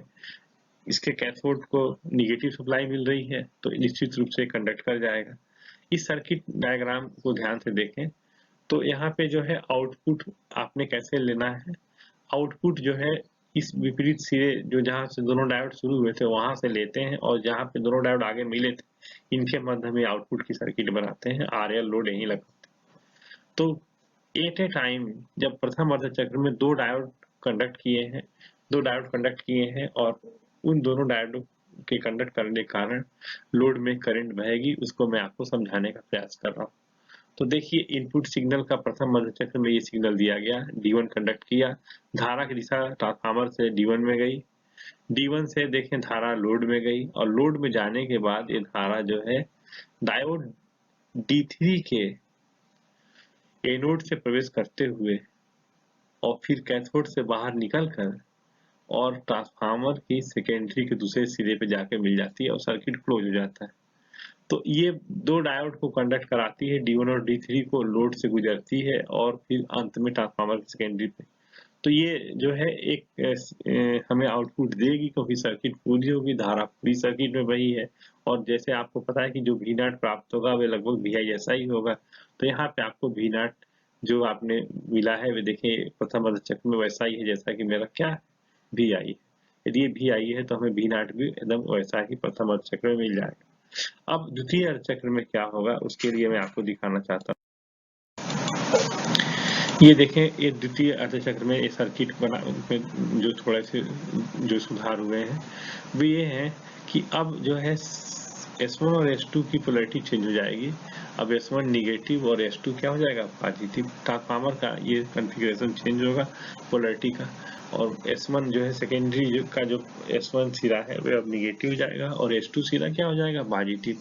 इसके कैथोड को निगेटिव सप्लाई मिल रही है, तो निश्चित रूप से कंडक्ट कर जाएगा। इस सर्किट डायग्राम को ध्यान से देखें तो यहाँ पे जो है आउटपुट आपने कैसे लेना है, आउटपुट जो है इस विपरीत सिरे जो जहाँ से दोनों डायोड शुरू हुए थे वहां से लेते हैं, और जहाँ पे दोनों डायोड आगे मिले थे इनके मध्य में आउटपुट की सर्किट बनाते हैं, RL लोड यहीं लगाते हैं। तो एट ए टाइम जब प्रथम अर्ध चक्र में 2 डायोड कंडक्ट किए हैं, 2 डायोड कंडक्ट किए हैं, और उन दोनों डायोड के कंडक्ट करने के कारण लोड में करंट बहेगी, उसको मैं आपको समझाने का प्रयास कर रहा हूँ। तो देखिए इनपुट सिग्नल का प्रथम अर्ध चक्र में ये सिग्नल दिया गया, D1 कंडक्ट किया, धारा की दिशा ट्रांसफार्मर से D1 में गई, D1 से देखें धारा लोड में गई, और लोड में जाने के बाद ये धारा जो है डायोड D3 के एनोड से प्रवेश करते हुए और फिर कैथोड से बाहर निकलकर और ट्रांसफार्मर की सेकेंडरी के दूसरे सिरे पे जाके मिल जाती है और सर्किट क्लोज हो जाता है। तो ये 2 डायोड को कंडक्ट कराती है, D1 और D3 को लोड से गुजरती है और फिर अंत में ट्रांसफार्मर की सेकेंडरी पे। तो ये जो है एक हमें आउटपुट देगी क्योंकि सर्किट पूरी होगी, धारा पूरी सर्किट में वही है। और जैसे आपको पता है कि जो V0 प्राप्त होगा वह लगभग Vi जैसा ही होगा। तो यहाँ पे आपको V0 जो आपने मिला है वे देखें प्रथम अर्धचक्र में वैसा ही है जैसा कि मेरा क्या Vi है। यदि ये Vi है तो हमें V0 भी एकदम वैसा ही प्रथम अर्धचक्र में मिल जाएगा। अब द्वितीय अर्धचक्र में क्या होगा उसके लिए मैं आपको दिखाना चाहता हूँ। ये देखें, ये द्वितीय अर्धचक्र में ये सर्किट बना जो थोड़े से जो सुधार हुए हैं वो ये है कि अब जो है S1 और S2 की पोलैरिटी चेंज हो जाएगी। अब S1 निगेटिव और S2 क्या हो जाएगा पॉजिटिव। ट्रांसफार्मर का ये कॉन्फ़िगरेशन चेंज होगा पोलैरिटी का, और S1 जो है सेकेंडरी का जो S1 सिरा है वह अब निगेटिव हो जाएगा और S2 सिरा क्या हो जाएगा पॉजिटिव।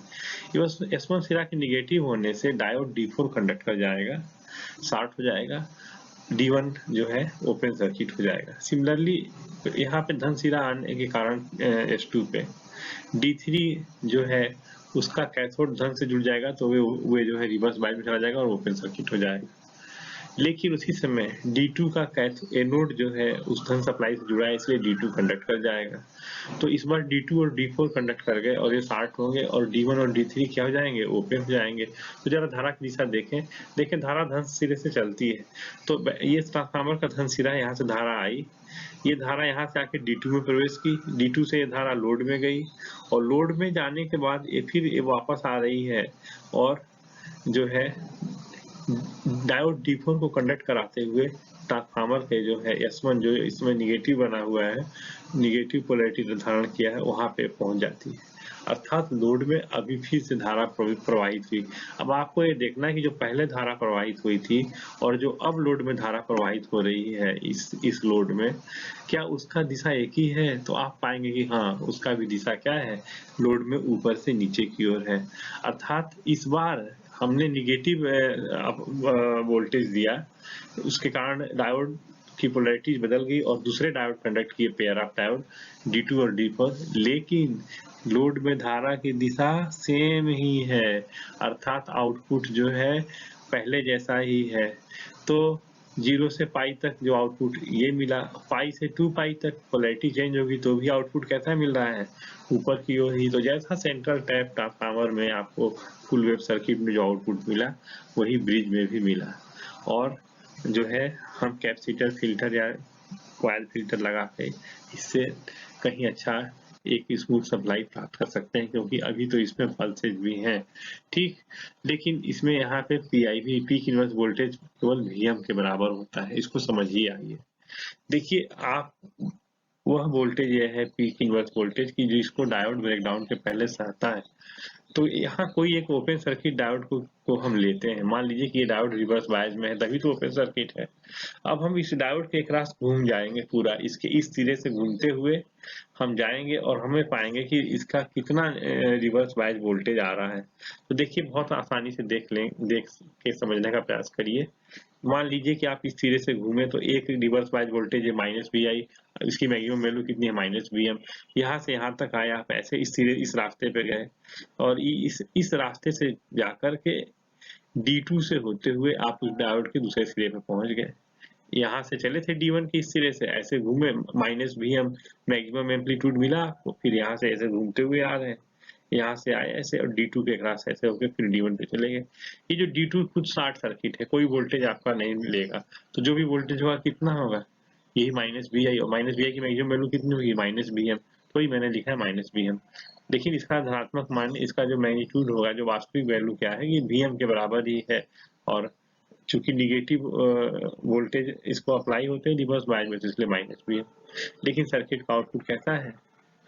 ये बस S1 सिरा के निगेटिव होने से डायोड D4 कंडक्ट कर जाएगा, शॉर्ट हो जाएगा, D1 जो है ओपन सर्किट हो जाएगा। सिमिलरली यहाँ पे धन सिरा आने के कारण S2 पे D3 जो है उसका कैथोड धन से जुड़ जाएगा तो वे जो है रिवर्स बायस में चला जाएगा और ओपन सर्किट हो जाएगा। लेकिन उसी समय D2 का एनोड जो है उस धन सप्लाई से जुड़ा है इसलिए D2 कंडक्ट कर जाएगा। तो इस बार D2 और D4 कंडक्ट कर गए और ये शॉर्ट होंगे और D1 और D3 क्या हो जाएंगे ओपन हो जाएंगे। तो जरा धारा की दिशा देखें धारा धन सिरे से चलती है। तो ये ट्रांसफार्मर का धन सिरा यहाँ से धारा आई, ये धारा यहाँ से आके D2 में प्रवेश की, D2 से ये धारा लोड में गई और लोड में जाने के बाद ये फिर वापस आ रही है और जो है डायोड D4 को कंडक्ट कराते हुए ट्रांसफार्मर के जो है S1 जो इसमें निगेटिव बना हुआ है, निगेटिव पोलैरिटी निर्धारण किया है वहां पे पहुंच जाती है, अर्थात लोड में अभी फिर से धारा प्रवाहित हुई। अब आपको ये देखना है कि जो पहले धारा प्रवाहित हुई थी और जो अब लोड में धारा प्रवाहित हो रही है इस लोड में, क्या उसका दिशा एक ही है? तो आप पाएंगे कि हाँ उसका भी दिशा क्या है, लोड में ऊपर से नीचे की ओर है। अर्थात इस बार हमने निगेटिव वोल्टेज दिया, उसके कारण डायोड की पोलैरिटी बदल गई और दूसरे डायोड कंडक्ट किए पेयर ऑफ डायोड D2 और D4, लेकिन लोड में धारा की दिशा सेम ही है, अर्थात आउटपुट जो है पहले जैसा ही है। तो 0 से पाई तक जो आउटपुट ये मिला, पाई से 2 पाई तक पोलैरिटी चेंज होगी तो भी आउटपुट कैसा मिल रहा है ऊपर की ओर ही। तो जैसा सेंट्रल टैप ट्रांसफार्मर में आपको फुल वेव सर्किट में जो आउटपुट मिला वही ब्रिज में भी मिला। और जो है हम कैपेसिटर फिल्टर या कॉइल फिल्टर लगा के इससे कहीं अच्छा एक स्मूथ सप्लाई प्राप्त कर सकते हैं, क्योंकि अभी तो इसमें पल्सेज भी हैं, ठीक। लेकिन इसमें यहाँ पे PIV पीक इनवर्स वोल्टेज केवल VM के बराबर होता है, इसको समझिए। आइए देखिए, आप वह वोल्टेज यह है पीक इनवर्स वोल्टेज की जिसको डायोड ब्रेकडाउन के पहले सहता है। तो यहाँ कोई एक ओपन सर्किट डायोड को हम लेते हैं, मान लीजिए कि ये डायोड रिवर्स बायस में है तभी तो ओपन सर्किट है। अब हम इस डायोड के क्रॉस घूम जाएंगे, पूरा इसके इस सिरे से घूमते हुए हम जाएंगे और हमें पाएंगे कि इसका कितना रिवर्स बायस वोल्टेज आ रहा है। तो देखिए बहुत आसानी से देख के समझने का प्रयास करिए। मान लीजिए कि आप इस सिरे से घूमे तो एक रिवर्स बायस वोल्टेज है -Vi, इसकी मैक्सिमम वैल्यू कितनी है -Vm। यहाँ से यहाँ तक आए, आप ऐसे इस रास्ते पे गए और इस रास्ते से जाकर के D2 से होते हुए आप उस डायोड के दूसरे सिरे पे पहुंच गए। यहाँ से चले थे D1 के इस सिरे से, ऐसे घूमे -Vm मैक्सिमम एम्पलीट्यूड मिला आपको, फिर यहाँ से ऐसे घूमते हुए आ रहे हैं, यहाँ से आए ऐसे और D2 के क्रॉस ऐसे होके फिर D1 पे चले गए। ये जो D2 खुद शॉर्ट सर्किट है, कोई वोल्टेज आपका नहीं मिलेगा, तो जो भी वोल्टेज होगा कितना होगा, यही -Vi, और -Vi की मैक्सिमम वैल्यू कितनी होगी -Vm, तो ही मैंने लिखा है -Vm। लेकिन इसका धनात्मक मान, इसका जो मैग्नीट्यूड होगा, जो वास्तविक वैल्यू क्या है, ये Vm के बराबर ही है। और चूंकि निगेटिव वोल्टेज इसको अप्लाई होते हैं रिवर्स बायस में, तो इसलिए -Vm। लेकिन सर्किट का आउटपुट कैसा है,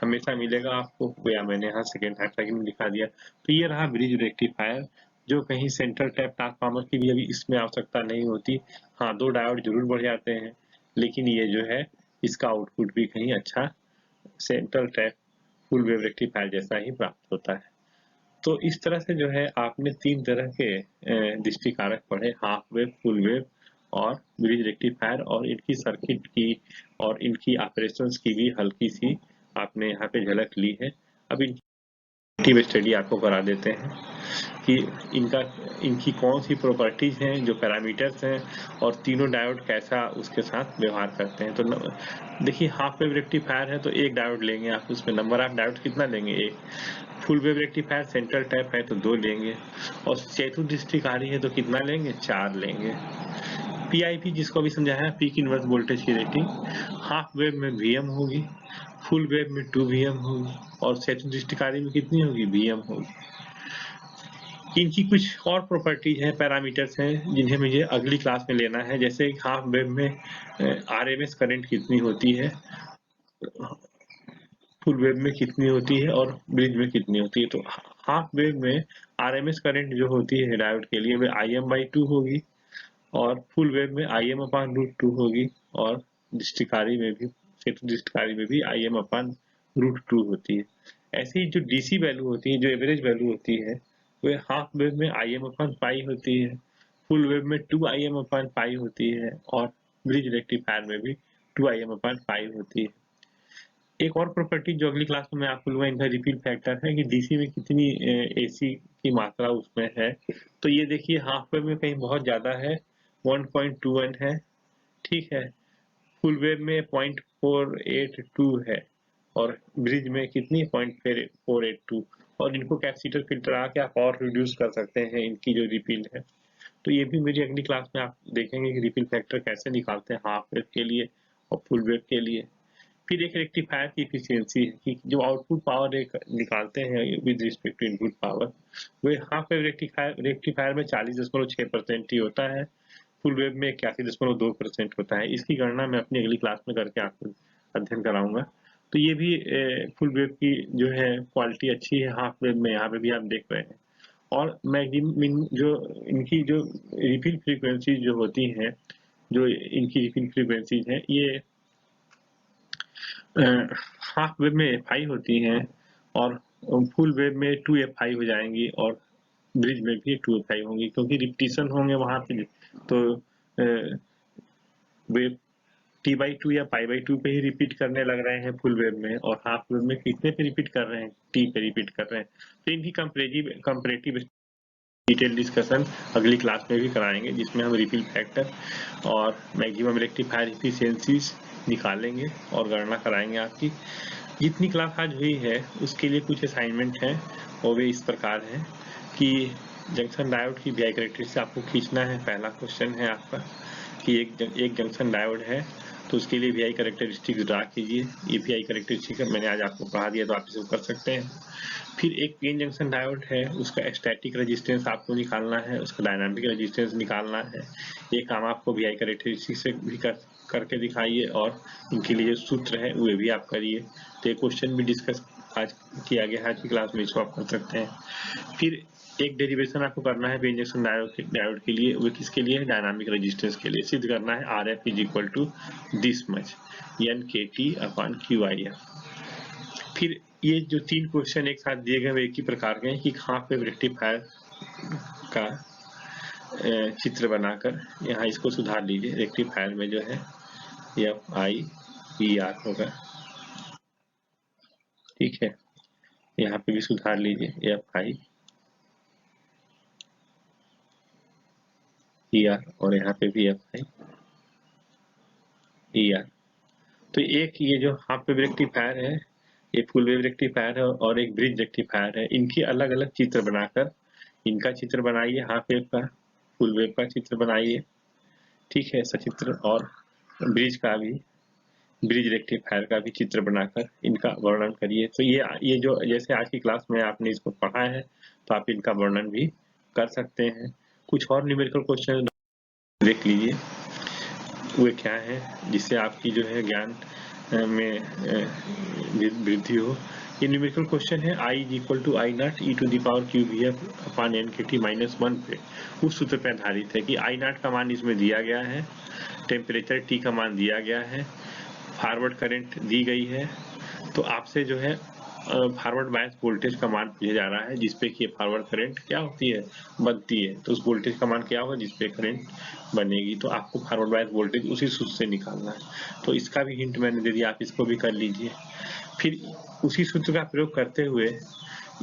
हमेशा मिलेगा आपको, या मैंने यहाँ सेकेंड हाफ सेकंड में दिखा दिया। तो ये रहा ब्रिज रेक्टिफायर, जो कहीं सेंट्रल टैप ट्रांसफार्मर की भी अभी इसमें आवश्यकता नहीं होती। हाँ, 2 डायोड जरूर बढ़ जाते हैं, लेकिन ये जो है इसका आउटपुट भी कहीं अच्छा central tap full wave rectifier जैसा ही प्राप्त होता है। तो इस तरह से जो है आपने 3 तरह के दृष्टि कारक पढ़े, हाफ वेव, फुल वेव और ब्रिज रेक्टिफायर और इनकी सर्किट की और इनकी ऑपरेशंस की भी हल्की सी आपने यहाँ पे झलक ली है। अब इनकी स्टडी आपको करा देते हैं कि इनकी कौन सी प्रॉपर्टीज हैं, जो पैरामीटर्स हैं, और तीनों डायोड कैसा उसके साथ व्यवहार करते हैं। तो देखिए, हाफ वेव रेक्टिफायर है तो एक डायोड लेंगे आप, उसमें नंबर ऑफ डायोड कितना लेंगे, एक। Full wave rectifier central tap है तो 2 लेंगे, और चतुर्दिष्टिकारी है तो कितना लेंगे, 4 लेंगे। पीआईपी जिसको भी समझाया, पीक इनवर्स वोल्टेज की रेटिंग हाफ वेव में वीएम होगी, फुल वेव में 2 वीएम होगी, और चतुर्दिष्टिकारी में कितनी होगी, वीएम होगी। इनकी कुछ और प्रॉपर्टीज हैं, पैरामीटर्स हैं, जिन्हें मुझे अगली क्लास में लेना है। जैसे हाफ वेव में आरएमएस करंट कितनी होती है, फुल वेव में कितनी होती है, और ब्रिज में कितनी होती है। तो हाफ वेव में आरएमएस करंट जो होती है डायोड के लिए, वह IM/2 होगी, और फुल वेव में IM/√2 होगी, और दिष्टिकारी में भी, चतुर्दिष्टिकारी में भी IM/√2 होती है। ऐसे ही जो डीसी वैल्यू होती है, जो एवरेज वैल्यू होती है, वह हाफ वेव में IM/π होती है, फुल वेव में 2IM/π होती है, और ब्रिज रेक्टिफायर में भी 2IM/π होती है। एक और प्रॉपर्टी जो अगली क्लास में मैं आपको लूंगा, इनका रिपील फैक्टर है कि डीसी में कितनी एसी की मात्रा उसमें है। तो ये देखिए, हाफ वेव में कहीं बहुत ज्यादा है, 1.21 है, ठीक है। फुल वेव में 0.482 है, और ब्रिज में कितनी, 0.482। और इनको कैपेसिटर फिल्टर आके आप और रिड्यूस कर सकते हैं, इनकी जो रिपील है। तो ये भी मेरी अगली क्लास में आप देखेंगे कि रिपील फैक्टर कैसे निकालते हैं हाफ वेव के लिए और फुल वेव के लिए। फिर एक रेक्टिफायर की एफिशिएंसी है कि जो आउटपुट पावर एक निकालते हैं with respect to input power, वो हाफ वेव रेक्टिफायर में 40.6% ही होता है, फुल वेव में 81.2% होता है। इसकी गणना मैं अपनी अगली क्लास में करके आपको अध्ययन कराऊंगा। तो ये भी फुल वेव की जो है क्वालिटी अच्छी है, हाफ वेव में यहाँ पे भी आप देख रहे हैं। और मैक्सिमम जो इनकी जो रिफिल फ्रीक्वेंसी जो होती हैं, जो इनकी रिफिल फ्रीक्वेंसीज हैं, ये हाफ वेव में FI होती हैं, और फुल वेव में 2FI हो जाएंगी, और ब्रिज में भी 2FI होंगी, क्योंकि रिपीटिशन होंगे वहां पे। तो वेव T/2 या π/2 पे ही रिपीट करने लग रहे हैं फुल वेव में, और हाफ वेव में कितने पे रिपीट कर रहे हैं, T पे रिपीट कर रहे हैं। तो इनकी कंपैरेटिव डिटेल डिस्कशन अगली क्लास में भी कराएंगे, जिसमें हम रिपील फैक्टर और मैक्सिमम रेक्टिफायर एफिशिएंसीज निकालेंगे और गणना कराएंगे आपकी। जितनी क्लास आज हुई है उसके लिए कुछ असाइनमेंट है, वो भी इस प्रकार है कि जंक्शन डायोड की VI कैरेक्टरिस्टिक्स आपको खींचना है। पहला क्वेश्चन है आपका कि एक जंक्शन डायोड है तो उसके लिए VI कैरेक्टरिस्टिक्स ड्रा कीजिए। ये VI कैरेक्टरिस्टिक्स मैंने आज आपको पढ़ा दिया, तो आप इसे कर सकते हैं। फिर एक पीएन जंक्शन डायोड है, उसका स्टैटिक रेजिस्टेंस आपको निकालना है, उसका डायनामिक रेजिस्टेंस निकालना है। ये काम आपको VI कैरेक्टरिस्टिक्स से भी करके दिखाइए, और इनके लिए जो सूत्र है वो भी आप करिए। तो ये क्वेश्चन भी डिस्कस आज किया गया है, आज की क्लास में, इसको आप कर सकते हैं। फिर एक डेरिवेशन आपको करना है पीएन जंक्शन डायोड के लिए, वो किसके लिए, डायनामिक रेजिस्टेंस के लिए। सिद्ध करना है RF = दिस मच NKT/QIF। फिर ये जो 3 क्वेश्चन एक साथ दिए गए एक ही प्रकार के हैं कि हाफ वेव रेक्टिफायर का चित्र बनाकर यहाँ इसको सुधार लीजिए। रेक्टिफायर में जो है FI/PR होगा, ठीक है। यहाँ पे भी सुधार लीजिए, FI/PR, और यहाँ पे भी FI/PR। तो एक ये जो हाफ वेव रेक्टिफायर है, ये फुल वेव रेक्टिफायर है, और एक ब्रिज रेक्टिफायर है। इनकी अलग अलग चित्र बनाकर, इनका चित्र बनाइए, हाफ वेव का, फुल वेव का चित्र बनाइए, ठीक है, सचित्र। और ब्रिज का भी, ब्रिज रेक्टिफायर का भी चित्र बनाकर इनका वर्णन करिए। तो ये जो जैसे आज की क्लास में आपने इसको पढ़ा है, तो आप इनका वर्णन भी कर सकते हैं। कुछ और न्यूमेरिकल क्वेश्चन देख लीजिए, वे क्या है, जिससे आपकी जो है ज्ञान में वृद्धि हो। ये न्यूमेरिकल क्वेश्चन है I=E⁻⁴ पे उस सूत्र पे आधारित है कि I0 का मान इसमें दिया गया है, टेम्परेचर T का मान दिया गया है, फॉरवर्ड करंट दी गई है। तो आपसे जो है फॉरवर्ड बायस वोल्टेज का मान पूछा जा रहा है जिसपे कि फॉरवर्ड करंट क्या होती है, बनती है। तो उस वोल्टेज का मान क्या होगा जिसपे करंट बनेगी, तो आपको फॉरवर्ड बायस वोल्टेज उसी सूत्र से निकालना है। तो इसका भी हिंट मैंने दे दिया, आप इसको भी कर लीजिए। फिर उसी सूत्र का प्रयोग करते हुए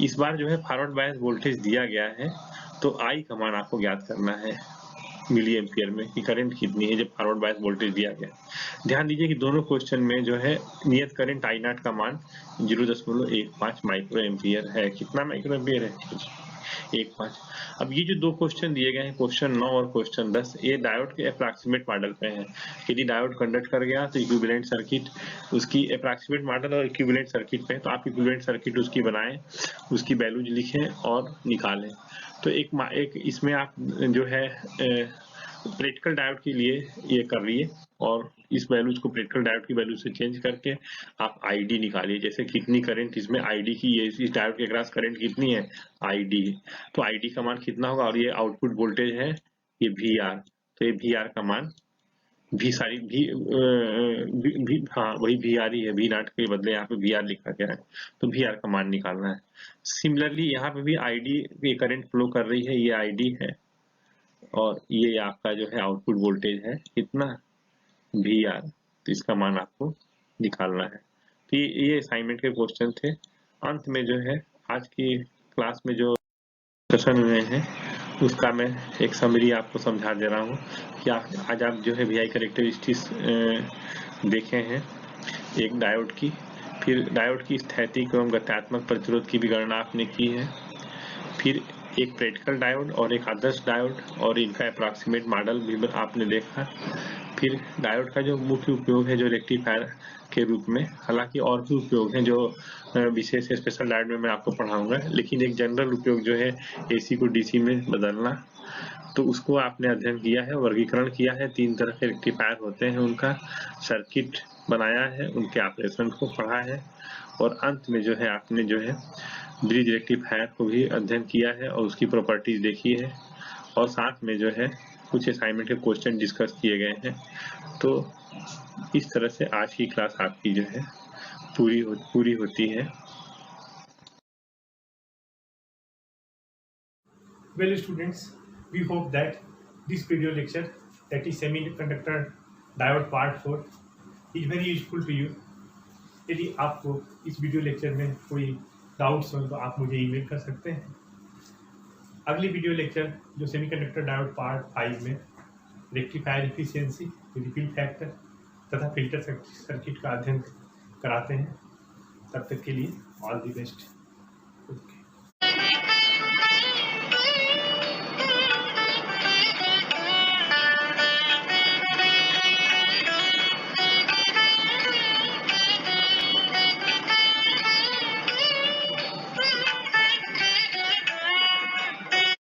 इस बार जो है फॉरवर्ड बायस वोल्टेज दिया गया है, तो आई का मान आपको ज्ञात करना है मिली एम्पियर में कि करंट कितनी है जब फॉरवर्ड बायस वोल्टेज दिया गया। ध्यान दीजिए कि दोनों क्वेश्चन में जो है नियत करंट आई नॉट का मान 0.15 माइक्रो एम्पियर है। कितना माइक्रो एम्पियर है? 1.5। अब ये जो दो क्वेश्चन दिए गए हैं, क्वेश्चन 9 और क्वेश्चन 10, ये डायोड के अप्रॉक्सीमेट मॉडल पे हैं। यदि डायोड कंडक्ट कर गया तो इक्विवेलेंट सर्किट उसकी अप्रॉक्सीमेट मॉडल और इक्विवेलेंट सर्किट पे है, तो आप इक्विवेलेंट सर्किट उसकी बनाएं, उसकी वैल्यूज लिखें और निकालें। तो एक इसमें आप जो है प्रैक्टिकल डायोड के लिए ये कर रही है और इस वैल्यूज को प्रैक्टिकल डायोड की वैल्यू से चेंज करके आप आईडी निकालिए। जैसे कितनी करंट इसमें आईडी की, ये इस डायोड के अक्रॉस करंट कितनी है, आईडी। तो आईडी का मान कितना होगा, और ये आउटपुट वोल्टेज है ये वी आर, तो ये वी आर का मान भी सारी भी हाँ वही वी आर ही है, वी नॉट के बदले यहाँ पे वी आर लिखा गया है, तो वी आर का मान निकालना है। सिमिलरली यहाँ पे भी आईडी ये करंट फ्लो कर रही है, ये आईडी है और ये आपका जो है आउटपुट वोल्टेज है कितना, वी आर। तो इसका मान आपको निकालना है। तो ये असाइनमेंट के क्वेश्चन थे। अंत में जो है आज की क्लास में जो डिस्कशन हुए हैं उसका मैं एक समरी आपको समझा दे रहा हूँ कि आज आप जो है वी आई कैरेक्टरिस्टिक्स देखे हैं एक डायोड की, फिर डायोड की स्थैतिक एवं गत्यात्मक प्रतिरोध की भी गणना आपने की है, फिर एक प्रैक्टिकल डायोड और एक आदर्श डायोड और इनका अप्रॉक्सीमेट मॉडल भी आपने देखा, फिर डायोड का जो मुख्य उपयोग है जो रेक्टिफायर के रूप में, हालांकि और भी उपयोग हैं जो विशेष स्पेशल डायोड में मैं आपको पढ़ाऊंगा, लेकिन एक जनरल उपयोग जो है एसी को डीसी में बदलना, तो उसको आपने अध्ययन किया है, वर्गीकरण किया है। 3 तरह के रेक्टिफायर होते हैं, उनका सर्किट बनाया है, उनके ऑपरेशन को पढ़ा है और अंत में जो है आपने जो है ब्रिज रेक्टिफायर को भी अध्ययन किया है और उसकी प्रॉपर्टीज देखी है और साथ में जो है कुछ असाइनमेंट के क्वेश्चन डिस्कस किए गए हैं। तो इस तरह से आज की क्लास आपकी जो है पूरी होती है। Well students, we hope that this video lecture, that is semiconductor diode part 4, is very useful to you. यदि आपको इस वीडियो लेक्चर में कोई डाउट्स हो तो आप मुझे ईमेल कर सकते हैं। अगली वीडियो लेक्चर जो सेमीकंडक्टर डायोड पार्ट 5 में रेक्टिफायर इफिशियंसी, रिपील फैक्टर तथा फिल्टर सर्किट का अध्ययन कराते हैं। तब तक के लिए ऑल द बेस्ट।